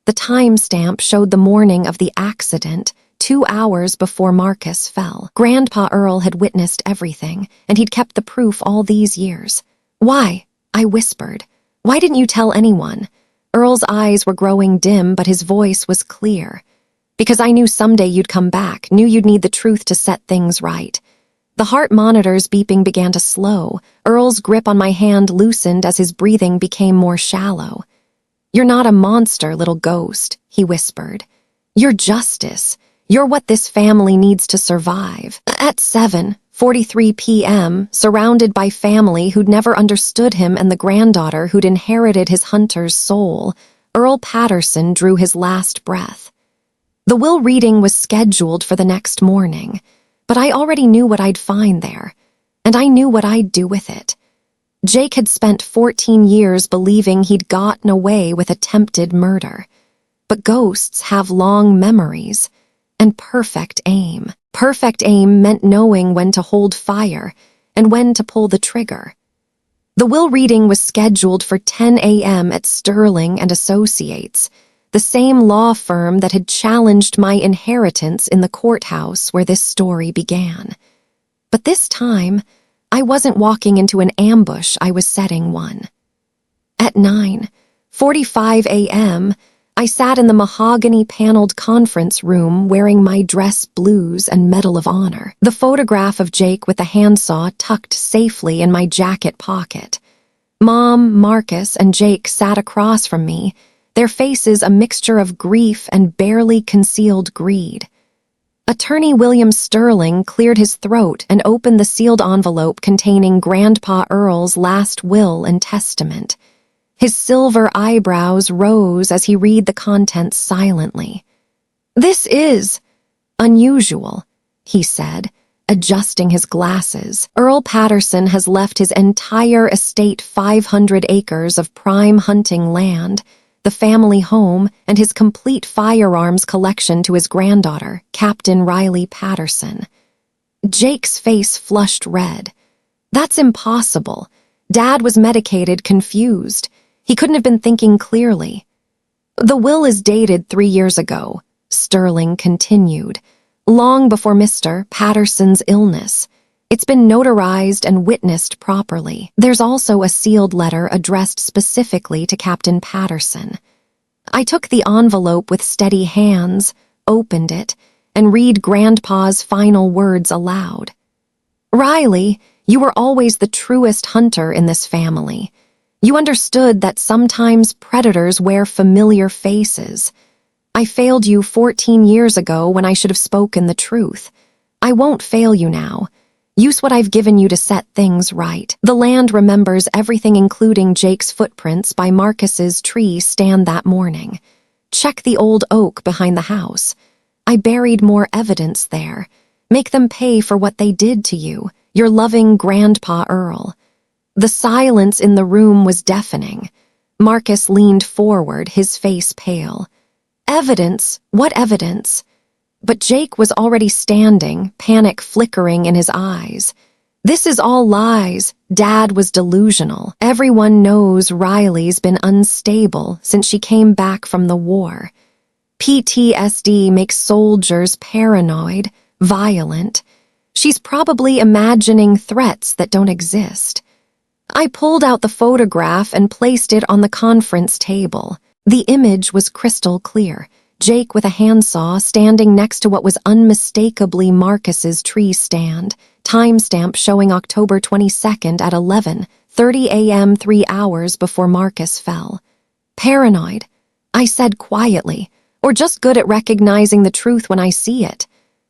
The timestamp showed the morning of the accident, 2 hours before Marcus fell. Grandpa Earl had witnessed everything, and he'd kept the proof all these years. "Why?" I whispered. "Why didn't you tell anyone?" Earl's eyes were growing dim, but his voice was clear. "Because I knew someday you'd come back, knew you'd need the truth to set things right." The heart monitor's beeping began to slow. Earl's grip on my hand loosened as his breathing became more shallow. "You're not a monster, little ghost," he whispered. "You're justice. You're what this family needs to survive." At 7:43 p.m., surrounded by family who'd never understood him and the granddaughter who'd inherited his hunter's soul, Earl Patterson drew his last breath. The will reading was scheduled for the next morning, but I already knew what I'd find there, and I knew what I'd do with it. Jake had spent 14 years believing he'd gotten away with attempted murder. But ghosts have long memories and perfect aim. Perfect aim meant knowing when to hold fire and when to pull the trigger. The will reading was scheduled for 10 a.m. at Sterling and Associates, the same law firm that had challenged my inheritance in the courthouse where this story began. But this time, I wasn't walking into an ambush, I was setting one. At 9:45 a.m., I sat in the mahogany-paneled conference room wearing my dress blues and Medal of Honor, the photograph of Jake with the handsaw tucked safely in my jacket pocket. Mom, Marcus, and Jake sat across from me, their faces a mixture of grief and barely concealed greed. Attorney William Sterling cleared his throat and opened the sealed envelope containing Grandpa Earl's last will and testament. His silver eyebrows rose as he read the contents silently. "This is unusual," he said, adjusting his glasses. "Earl Patterson has left his entire estate, 500 acres of prime hunting land, the family home, and his complete firearms collection to his granddaughter, Captain Riley Patterson." Jake's face flushed red. "That's impossible." Dad was medicated, confused. He couldn't have been thinking clearly. "The will is dated 3 years ago," Sterling continued, "long before Mr. Patterson's illness. It's been notarized and witnessed properly. There's also a sealed letter addressed specifically to Captain Patterson." I took the envelope with steady hands, opened it, and read Grandpa's final words aloud. "Riley, you were always the truest hunter in this family. You understood that sometimes predators wear familiar faces. I failed you 14 years ago when I should have spoken the truth. I won't fail you now. Use what I've given you to set things right. The land remembers everything, including Jake's footprints by Marcus's tree stand that morning. Check the old oak behind the house. I buried more evidence there. Make them pay for what they did to you, your loving Grandpa Earl." The silence in the room was deafening. Marcus leaned forward, his face pale. "Evidence? What evidence?" But Jake was already standing, panic flickering in his eyes. "This is all lies. Dad was delusional. Everyone knows Riley's been unstable since she came back from the war. PTSD makes soldiers paranoid, violent. She's probably imagining threats that don't exist." I pulled out the photograph and placed it on the conference table. The image was crystal clear. Jake with a handsaw standing next to what was unmistakably Marcus's tree stand, timestamp showing October 22nd at 11:30 a.m., 3 hours before Marcus fell. "Paranoid," I said quietly, "or just good at recognizing the truth when I see it."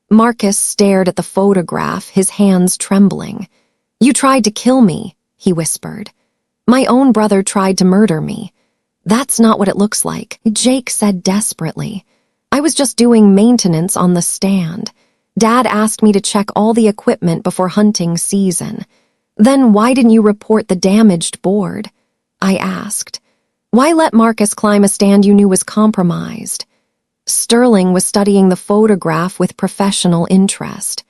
Marcus stared at the photograph, his hands trembling. "You tried to kill me," he whispered. My own brother tried to murder me. That's not what it looks like, Jake said desperately. I was just doing maintenance on the stand. Dad asked me to check all the equipment before hunting season. Then why didn't you report the damaged board? I asked. Why let Marcus climb a stand you knew was compromised? Sterling was studying the photograph with professional interest.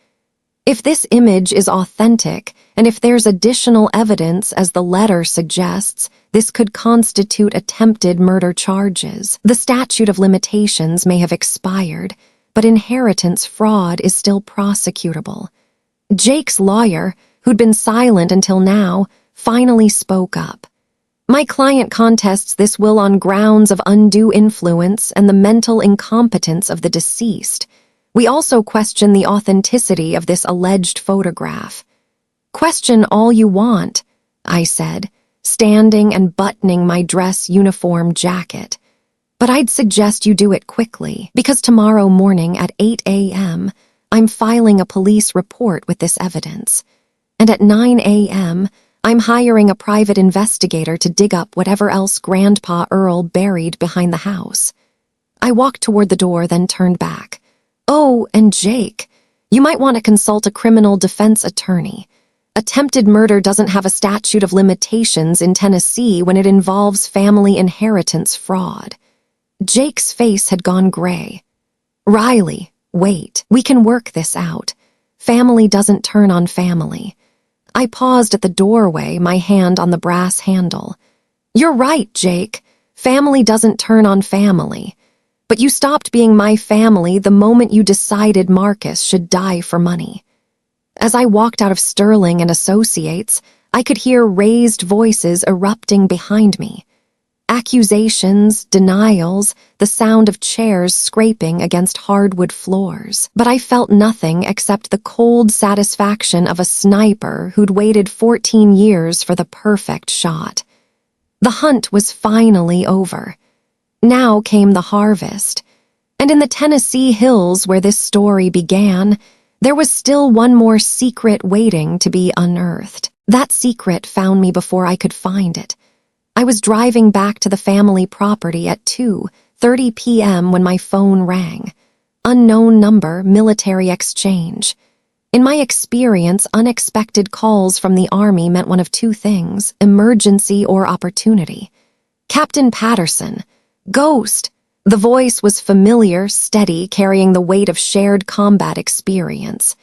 If this image is authentic, and if there's additional evidence as the letter suggests, this could constitute attempted murder charges. The statute of limitations may have expired, but inheritance fraud is still prosecutable. Jake's lawyer, who'd been silent until now, finally spoke up. My client contests this will on grounds of undue influence and the mental incompetence of the deceased. We also question the authenticity of this alleged photograph. Question all you want, I said, standing and buttoning my dress uniform jacket. But I'd suggest you do it quickly, because tomorrow morning at 8 a.m., I'm filing a police report with this evidence. And at 9 a.m., I'm hiring a private investigator to dig up whatever else Grandpa Earl buried behind the house. I walked toward the door, then turned back. Oh, and Jake, you might want to consult a criminal defense attorney. Attempted murder doesn't have a statute of limitations in Tennessee when it involves family inheritance fraud. Jake's face had gone gray. Riley, wait, we can work this out. Family doesn't turn on family. I paused at the doorway, my hand on the brass handle. You're right, Jake. Family doesn't turn on family. But you stopped being my family the moment you decided Marcus should die for money. As I walked out of Sterling and Associates, I could hear raised voices erupting behind me. Accusations, denials, the sound of chairs scraping against hardwood floors. But I felt nothing except the cold satisfaction of a sniper who'd waited 14 years for the perfect shot. The hunt was finally over. Now came the harvest. And in the Tennessee hills where this story began, there was still one more secret waiting to be unearthed. That secret found me before I could find it. I was driving back to the family property at 2:30 p.m. when my phone rang. Unknown number, military exchange. In my experience, unexpected calls from the Army meant one of two things, emergency or opportunity. Captain Patterson. Ghost. The voice was familiar, steady, carrying the weight of shared combat experience.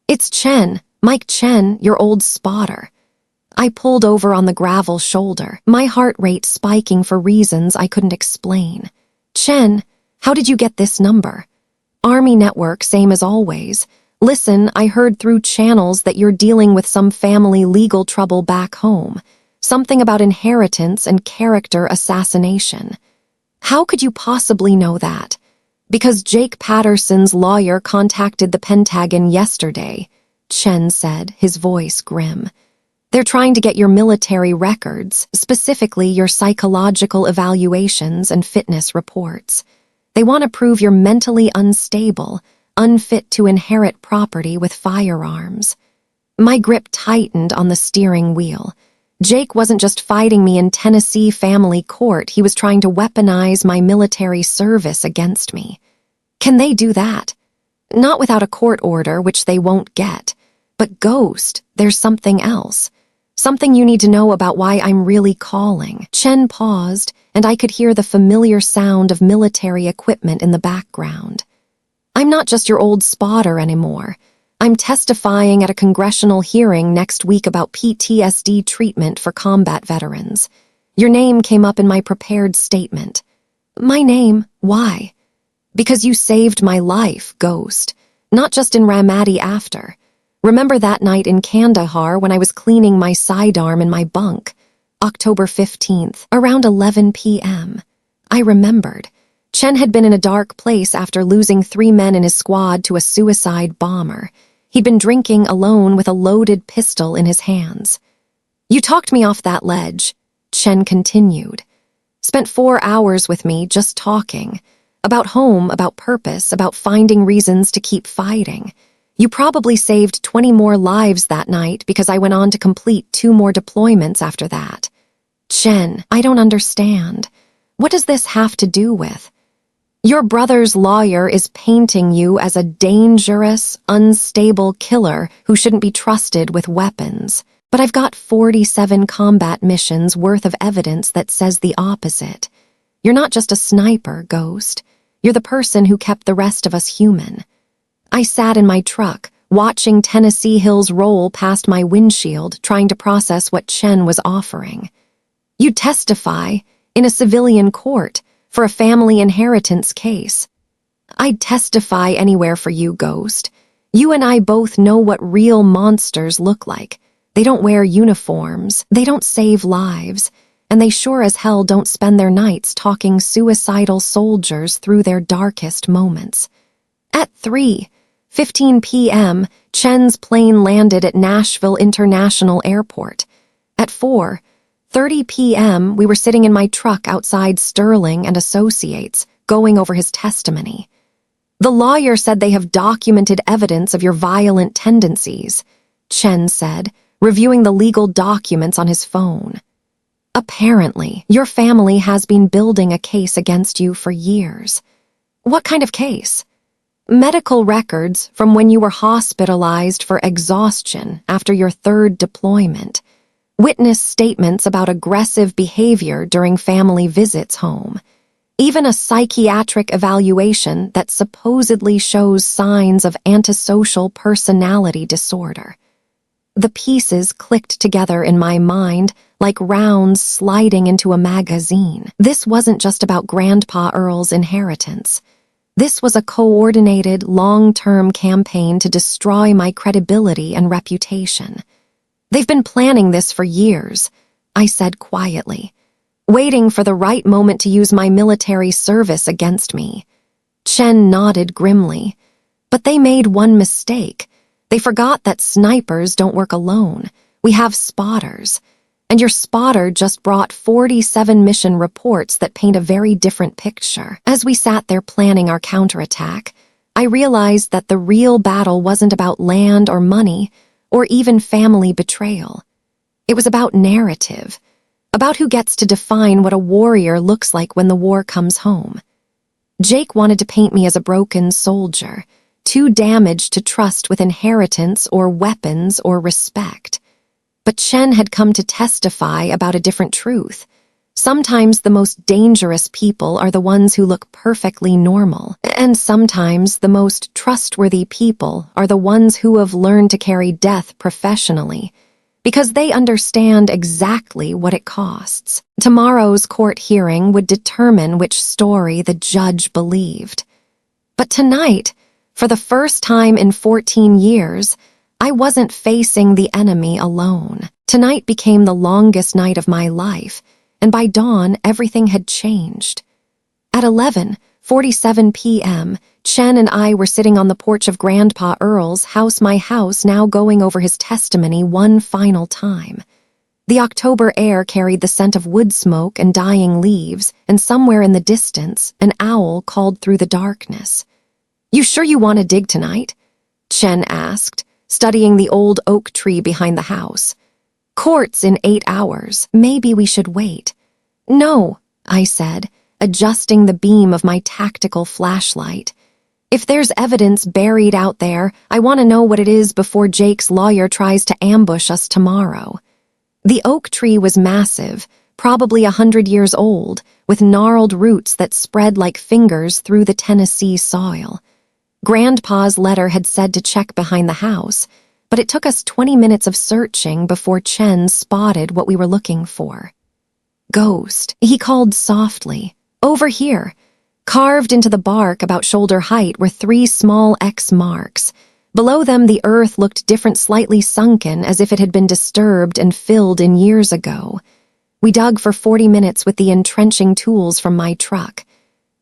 It's Chen, Mike Chen, your old spotter. I pulled over on the gravel shoulder, my heart rate spiking for reasons I couldn't explain. Chen, how did you get this number? Army network, same as always. Listen, I heard through channels that you're dealing with some family legal trouble back home. Something about inheritance and character assassination. How could you possibly know that? Because Jake Patterson's lawyer contacted the Pentagon yesterday, Chen said, his voice grim. They're trying to get your military records, specifically your psychological evaluations and fitness reports. They want to prove you're mentally unstable, unfit to inherit property with firearms. My grip tightened on the steering wheel. Jake wasn't just fighting me in Tennessee family court, he was trying to weaponize my military service against me. Can they do that? Not without a court order, which they won't get. But Ghost, there's something else. Something you need to know about why I'm really calling. Chen paused, and I could hear the familiar sound of military equipment in the background. I'm not just your old spotter anymore. I'm testifying at a congressional hearing next week about PTSD treatment for combat veterans. Your name came up in my prepared statement. My name? Why? Because you saved my life, Ghost. Not just in Ramadi after. Remember that night in Kandahar when I was cleaning my sidearm in my bunk? October 15th, around 11 p.m. I remembered. Chen had been in a dark place after losing 3 men in his squad to a suicide bomber. He'd been drinking alone with a loaded pistol in his hands. You talked me off that ledge, Chen continued. Spent 4 hours with me just talking. About home, about purpose, about finding reasons to keep fighting. You probably saved 20 more lives that night because I went on to complete 2 more deployments after that. Chen, I don't understand. What does this have to do with? Your brother's lawyer is painting you as a dangerous, unstable killer who shouldn't be trusted with weapons. But I've got 47 combat missions worth of evidence that says the opposite. You're not just a sniper, Ghost. You're the person who kept the rest of us human. I sat in my truck, watching Tennessee Hills roll past my windshield, trying to process what Chen was offering. You'd testify in a civilian court for a family inheritance case. I'd testify anywhere for you, Ghost. You and I both know what real monsters look like. They don't wear uniforms, they don't save lives, and they sure as hell don't spend their nights talking suicidal soldiers through their darkest moments. At 3:15 p.m., Chen's plane landed at Nashville International Airport. At 4:30 p.m., we were sitting in my truck outside Sterling and Associates, going over his testimony. The lawyer said they have documented evidence of your violent tendencies, Chen said, reviewing the legal documents on his phone. Apparently, your family has been building a case against you for years. What kind of case? Medical records from when you were hospitalized for exhaustion after your third deployment. Witness statements about aggressive behavior during family visits home. Even a psychiatric evaluation that supposedly shows signs of antisocial personality disorder. The pieces clicked together in my mind like rounds sliding into a magazine. This wasn't just about Grandpa Earl's inheritance. This was a coordinated, long-term campaign to destroy my credibility and reputation. They've been planning this for years, I said quietly, waiting for the right moment to use my military service against me. Chen nodded grimly. But they made one mistake. They forgot that snipers don't work alone. We have spotters. And your spotter just brought 47 mission reports that paint a very different picture. As we sat there planning our counterattack, I realized that the real battle wasn't about land or money, or even family betrayal. It was about narrative, about who gets to define what a warrior looks like when the war comes home. Jake wanted to paint me as a broken soldier, too damaged to trust with inheritance or weapons or respect. But Chen had come to testify about a different truth. Sometimes the most dangerous people are the ones who look perfectly normal, and sometimes the most trustworthy people are the ones who have learned to carry death professionally, because they understand exactly what it costs. Tomorrow's court hearing would determine which story the judge believed. But tonight, for the first time in 14 years, I wasn't facing the enemy alone. Tonight became the longest night of my life, and by dawn, everything had changed. At 11:47 p.m., Chen and I were sitting on the porch of Grandpa Earl's house, my house, now going over his testimony one final time. The October air carried the scent of wood smoke and dying leaves, and somewhere in the distance, an owl called through the darkness. "You sure you want to dig tonight?" Chen asked, studying the old oak tree behind the house. "Court's in 8 hours. Maybe we should wait." "No," I said, adjusting the beam of my tactical flashlight. "If there's evidence buried out there, I want to know what it is before Jake's lawyer tries to ambush us tomorrow." The oak tree was massive, probably 100 years old, with gnarled roots that spread like fingers through the Tennessee soil. Grandpa's letter had said to check behind the house, but it took us 20 minutes of searching before Chen spotted what we were looking for. "Ghost," he called softly. "Over here." Carved into the bark about shoulder height were 3 small X marks. Below them, the earth looked different, slightly sunken, as if it had been disturbed and filled in years ago. We dug for 40 minutes with the entrenching tools from my truck.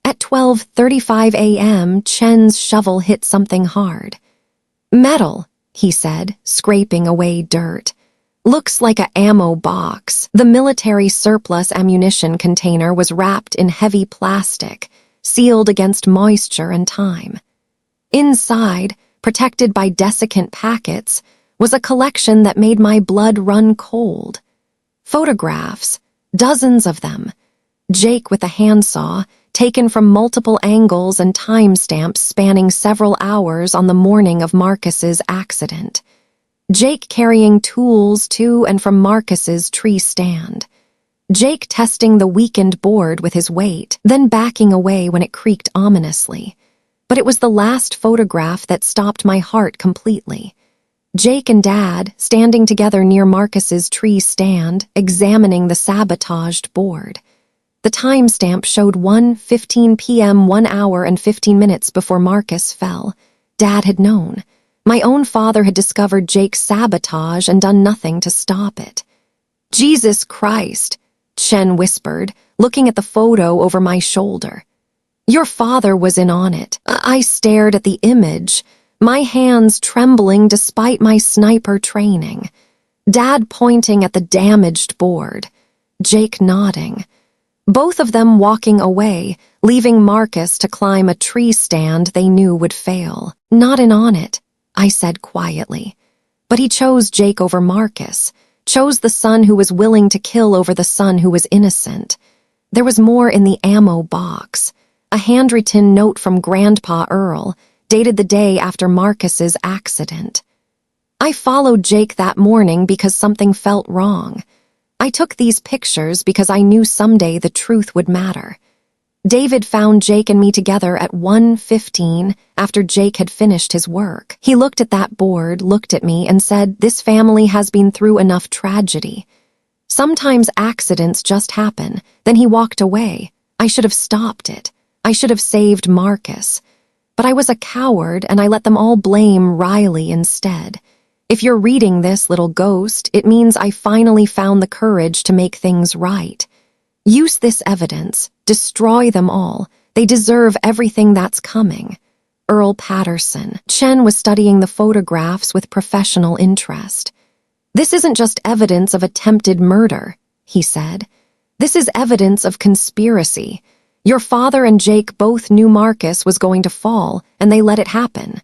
At 12:35 a.m., Chen's shovel hit something hard. "Metal," he said, scraping away dirt. "Looks like a ammo box." The military surplus ammunition container was wrapped in heavy plastic, sealed against moisture and time. Inside, protected by desiccant packets, was a collection that made my blood run cold. Photographs, Dozens of them. Jake with a handsaw, taken from multiple angles and timestamps spanning several hours on the morning of Marcus's accident. Jake carrying tools to and from Marcus's tree stand. Jake testing the weakened board with his weight, then backing away when it creaked ominously. But it was the last photograph that stopped my heart completely. Jake and Dad standing together near Marcus's tree stand, examining the sabotaged board. The timestamp showed 1:15 p.m., 1 hour and 15 minutes before Marcus fell. Dad had known. My own father had discovered Jake's sabotage and done nothing to stop it. "Jesus Christ," Chen whispered, looking at the photo over my shoulder. "Your father was in on it." I stared at the image, my hands trembling despite my sniper training. Dad pointing at the damaged board. Jake nodding. Both of them walking away, leaving Marcus to climb a tree stand they knew would fail. "Not in on it," I said quietly. But he chose Jake over Marcus, chose the son who was willing to kill over the son who was innocent. There was more in the ammo box. A handwritten note from Grandpa Earl, dated the day after Marcus's accident. I followed Jake that morning because something felt wrong. I took these pictures because I knew someday the truth would matter. David found Jake and me together at 1:15 after Jake had finished his work. He looked at that board, looked at me, and said, "This family has been through enough tragedy. Sometimes accidents just happen." Then he walked away. I should have stopped it. I should have saved Marcus. But I was a coward, and I let them all blame Riley instead. If you're reading this, little ghost, it means I finally found the courage to make things right. Use this evidence. Destroy them all. They deserve everything that's coming. Earl Patterson. Chen was studying the photographs with professional interest. "This isn't just evidence of attempted murder," he said. "This is evidence of conspiracy. Your father and Jake both knew Marcus was going to fall, and they let it happen."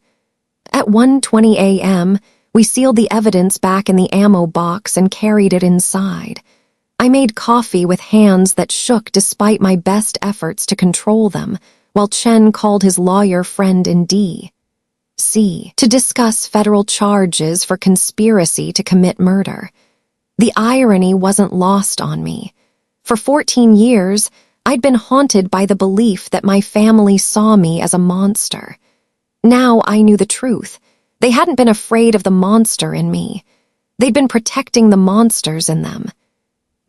At 1:20 a.m., we sealed the evidence back in the ammo box and carried it inside. I made coffee with hands that shook despite my best efforts to control them, while Chen called his lawyer friend in D.C. to discuss federal charges for conspiracy to commit murder. The irony wasn't lost on me. For 14 years, I'd been haunted by the belief that my family saw me as a monster. Now I knew the truth. They hadn't been afraid of the monster in me. They'd been protecting the monsters in them.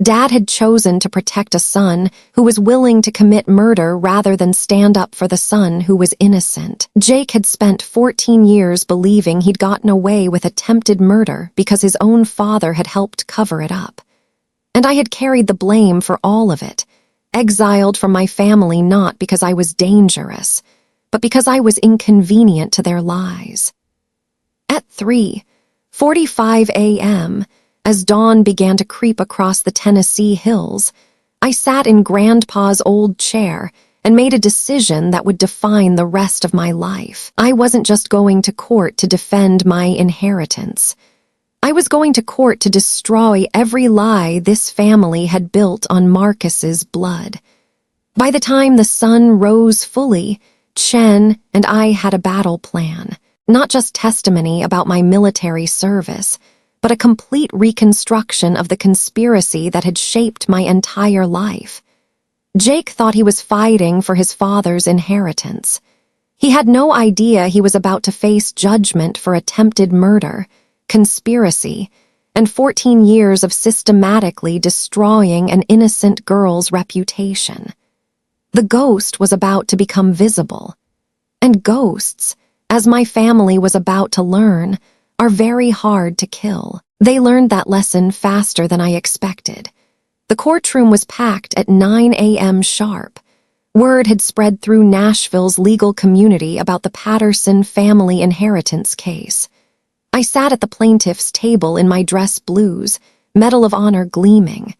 Dad had chosen to protect a son who was willing to commit murder rather than stand up for the son who was innocent. Jake had spent 14 years believing he'd gotten away with attempted murder because his own father had helped cover it up. And I had carried the blame for all of it, exiled from my family not because I was dangerous, but because I was inconvenient to their lies. At 3:45 a.m., as dawn began to creep across the Tennessee hills, I sat in Grandpa's old chair and made a decision that would define the rest of my life. I wasn't just going to court to defend my inheritance. I was going to court to destroy every lie this family had built on Marcus's blood. By the time the sun rose fully, Chen and I had a battle plan. Not just testimony about my military service, but a complete reconstruction of the conspiracy that had shaped my entire life. Jake thought he was fighting for his father's inheritance. He had no idea he was about to face judgment for attempted murder, conspiracy, and 14 years of systematically destroying an innocent girl's reputation. The ghost was about to become visible. And ghosts, as my family was about to learn, are very hard to kill. They learned that lesson faster than I expected. The courtroom was packed at 9 a.m. sharp. Word had spread through Nashville's legal community about the Patterson family inheritance case. I sat at the plaintiff's table in my dress blues, Medal of Honor gleaming.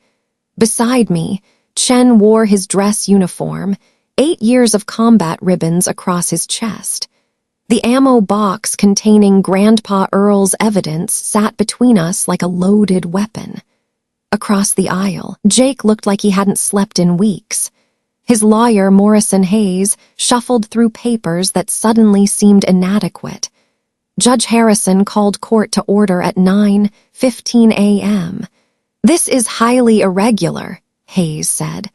Beside me, Chen wore his dress uniform, 8 years of combat ribbons across his chest. The ammo box containing Grandpa Earl's evidence sat between us like a loaded weapon. Across the aisle, Jake looked like he hadn't slept in weeks. His lawyer, Morrison Hayes, shuffled through papers that suddenly seemed inadequate. Judge Harrison called court to order at 9:15 a.m. "This is highly irregular," Hayes said.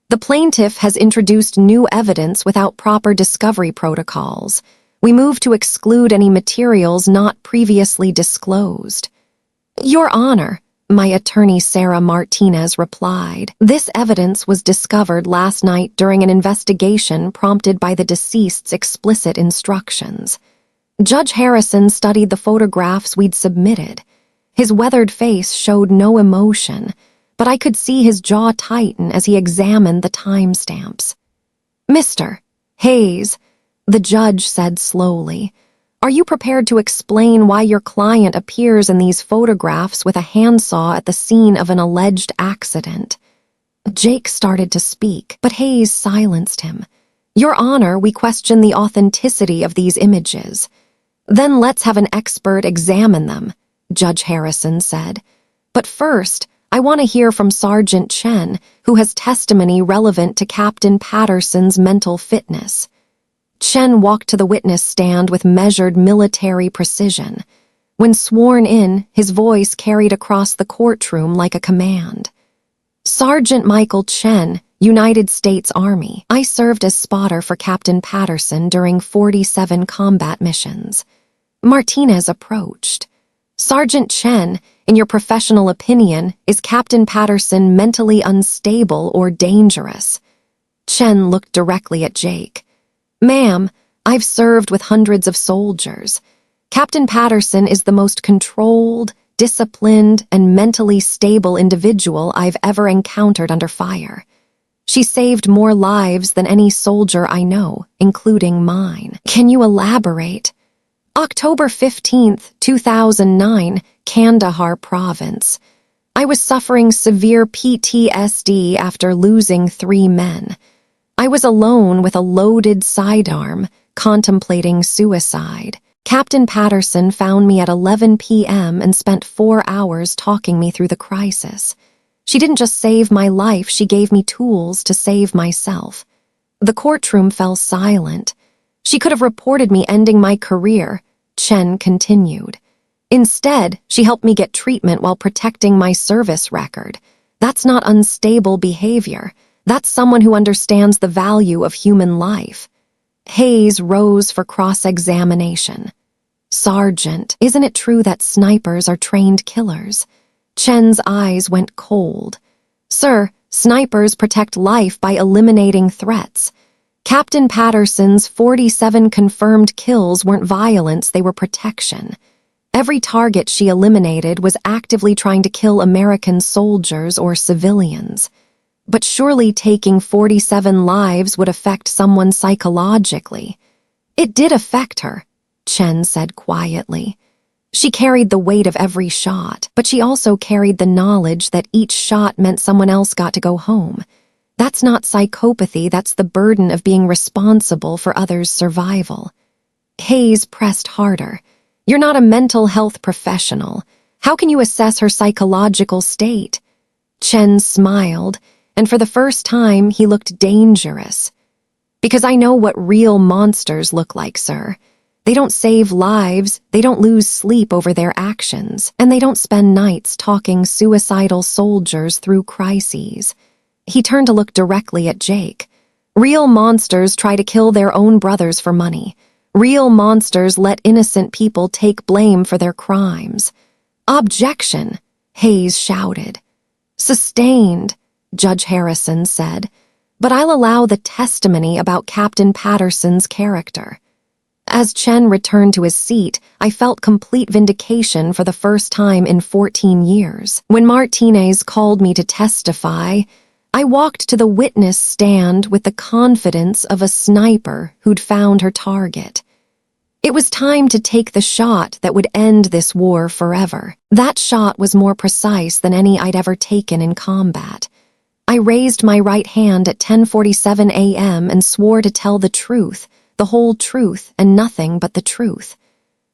"The plaintiff has introduced new evidence without proper discovery protocols. We move to exclude any materials not previously disclosed." "Your Honor," my attorney Sarah Martinez replied, "this evidence was discovered last night during an investigation prompted by the deceased's explicit instructions. Judge Harrison studied the photographs we'd submitted. His weathered face showed no emotion, but I could see his jaw tighten as he examined the timestamps. "Mr. Hayes," the judge said slowly, "are you prepared to explain why your client appears in these photographs with a handsaw at the scene of an alleged accident?" Jake started to speak, but Hayes silenced him. "Your Honor, we question the authenticity of these images." "Then let's have an expert examine them," Judge Harrison said. "But first, I want to hear from Sergeant Chen, who has testimony relevant to Captain Patterson's mental fitness." Chen walked to the witness stand with measured military precision. When sworn in, his voice carried across the courtroom like a command. "Sergeant Michael Chen, United States Army. I served as spotter for Captain Patterson during 47 combat missions." Martinez approached. "Sergeant Chen, in your professional opinion, is Captain Patterson mentally unstable or dangerous?" Chen looked directly at Jake. "Ma'am, I've served with hundreds of soldiers. Captain Patterson is the most controlled, disciplined, and mentally stable individual I've ever encountered under fire. She saved more lives than any soldier I know, including mine." "Can you elaborate?" "October 15th, 2009, Kandahar Province. I was suffering severe PTSD after losing 3 men. I was alone with a loaded sidearm, contemplating suicide. Captain Patterson found me at 11 p.m. and spent 4 hours talking me through the crisis. She didn't just save my life, she gave me tools to save myself." The courtroom fell silent. "She could have reported me ending my career," Chen continued. "Instead, she helped me get treatment while protecting my service record. That's not unstable behavior. That's someone who understands the value of human life." Hayes rose for cross-examination. "Sergeant, isn't it true that snipers are trained killers?" Chen's eyes went cold. "Sir, snipers protect life by eliminating threats. Captain Patterson's 47 confirmed kills weren't violence, they were protection. Every target she eliminated was actively trying to kill American soldiers or civilians. But surely taking 47 lives would affect someone psychologically." "It did affect her," Chen said quietly. "She carried the weight of every shot, but she also carried the knowledge that each shot meant someone else got to go home. That's not psychopathy, that's the burden of being responsible for others' survival." Hayes pressed harder. "You're not a mental health professional. How can you assess her psychological state?" Chen smiled, and for the first time he looked dangerous. "Because I know what real monsters look like, sir. They don't save lives, they don't lose sleep over their actions, and they don't spend nights talking suicidal soldiers through crises." He turned to look directly at Jake. "Real monsters try to kill their own brothers for money. Real monsters let innocent people take blame for their crimes." "Objection!" Hayes shouted. "Sustained," Judge Harrison said, "but I'll allow the testimony about Captain Patterson's character." As Chen returned to his seat, I felt complete vindication for the first time in 14 years. When Martinez called me to testify, I walked to the witness stand with the confidence of a sniper who'd found her target. It was time to take the shot that would end this war forever. That shot was more precise than any I'd ever taken in combat. I raised my right hand at 10:47 a.m. and swore to tell the truth, the whole truth, and nothing but the truth.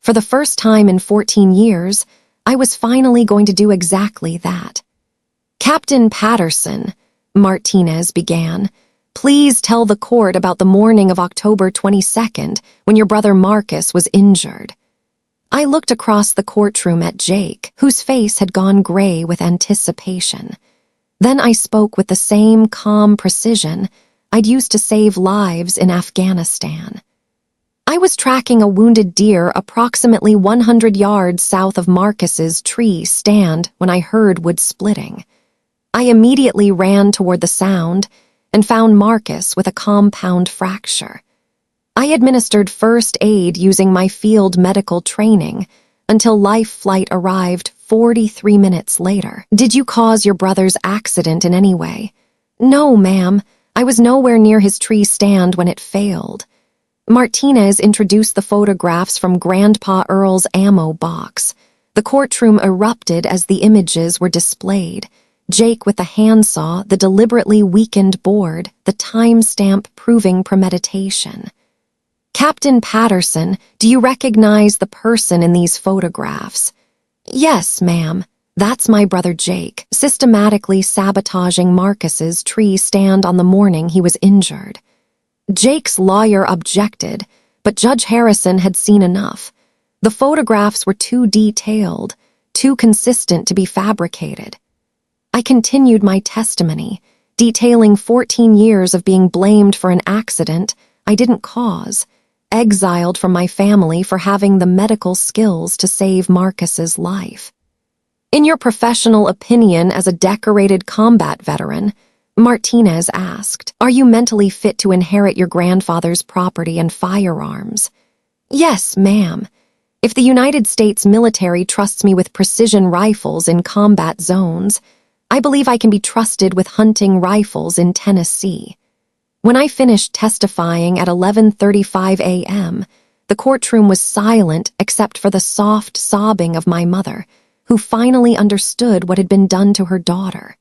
For the first time in 14 years, I was finally going to do exactly that. Captain Patterson, Martinez began, please tell the court about the morning of October 22nd when your brother Marcus was injured. I looked across the courtroom at Jake, whose face had gone gray with anticipation. Then I spoke with the same calm precision I'd used to save lives in Afghanistan. I was tracking a wounded deer approximately 100 yards south of Marcus's tree stand when I heard wood splitting. I immediately ran toward the sound and found Marcus with a compound fracture. I administered first aid using my field medical training until life flight arrived 43 minutes later. Did you cause your brother's accident in any way? No, ma'am. I was nowhere near his tree stand when it failed. Martinez introduced the photographs from Grandpa Earl's ammo box. The courtroom erupted as the images were displayed. Jake with the handsaw, the deliberately weakened board, the timestamp proving premeditation. Captain Patterson, do you recognize the person in these photographs? Yes, ma'am. That's my brother Jake, systematically sabotaging Marcus's tree stand on the morning he was injured. Jake's lawyer objected, but Judge Harrison had seen enough. The photographs were too detailed, too consistent to be fabricated. I continued my testimony, detailing 14 years of being blamed for an accident I didn't cause, exiled from my family for having the medical skills to save Marcus's life. In your professional opinion as a decorated combat veteran, Martinez asked, are you mentally fit to inherit your grandfather's property and firearms? Yes, ma'am. If the United States military trusts me with precision rifles in combat zones, I believe I can be trusted with hunting rifles in Tennessee. When I finished testifying at 11:35 a.m., the courtroom was silent except for the soft sobbing of my mother, who finally understood what had been done to her daughter.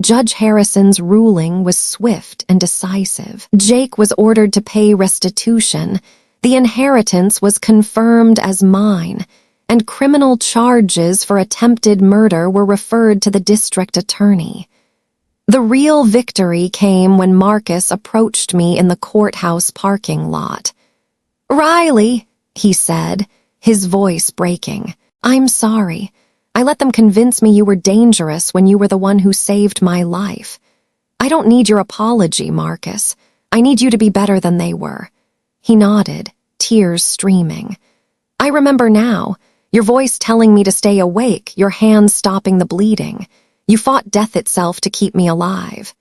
Judge Harrison's ruling was swift and decisive. Jake was ordered to pay restitution, the inheritance was confirmed as mine, and criminal charges for attempted murder were referred to the district attorney. The real victory came when Marcus approached me in the courthouse parking lot. Riley, he said, his voice breaking, I'm sorry. I let them convince me you were dangerous when you were the one who saved my life. I don't need your apology, Marcus. I need you to be better than they were. He nodded, tears streaming. I remember now, your voice telling me to stay awake, your hands stopping the bleeding. You fought death itself to keep me alive.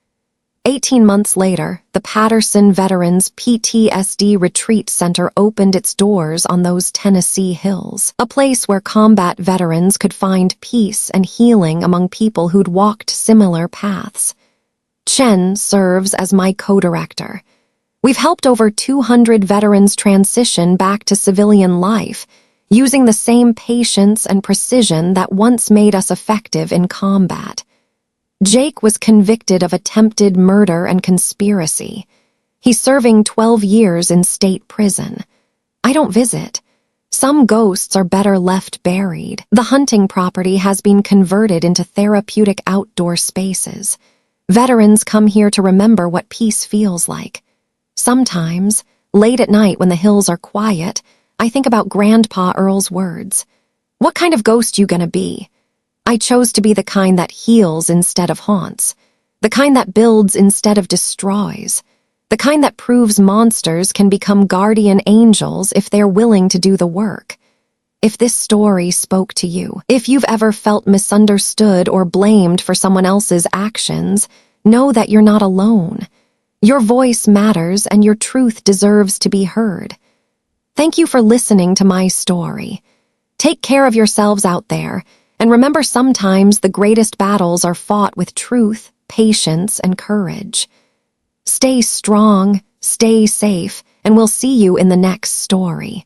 18 months later, the Patterson Veterans PTSD Retreat Center opened its doors on those Tennessee hills, a place where combat veterans could find peace and healing among people who'd walked similar paths. Chen serves as my co-director. We've helped over 200 veterans transition back to civilian life, using the same patience and precision that once made us effective in combat. Jake was convicted of attempted murder and conspiracy. He's serving 12 years in state prison. I don't visit. Some ghosts are better left buried. The hunting property has been converted into therapeutic outdoor spaces. Veterans come here to remember what peace feels like. Sometimes, late at night when the hills are quiet, I think about Grandpa Earl's words. What kind of ghost you gonna be? I chose to be the kind that heals instead of haunts, the kind that builds instead of destroys, the kind that proves monsters can become guardian angels if they're willing to do the work. If this story spoke to you, if you've ever felt misunderstood or blamed for someone else's actions, know that you're not alone. Your voice matters and your truth deserves to be heard. Thank you for listening to my story. Take care of yourselves out there, and remember sometimes the greatest battles are fought with truth, patience, and courage. Stay strong, stay safe, and we'll see you in the next story.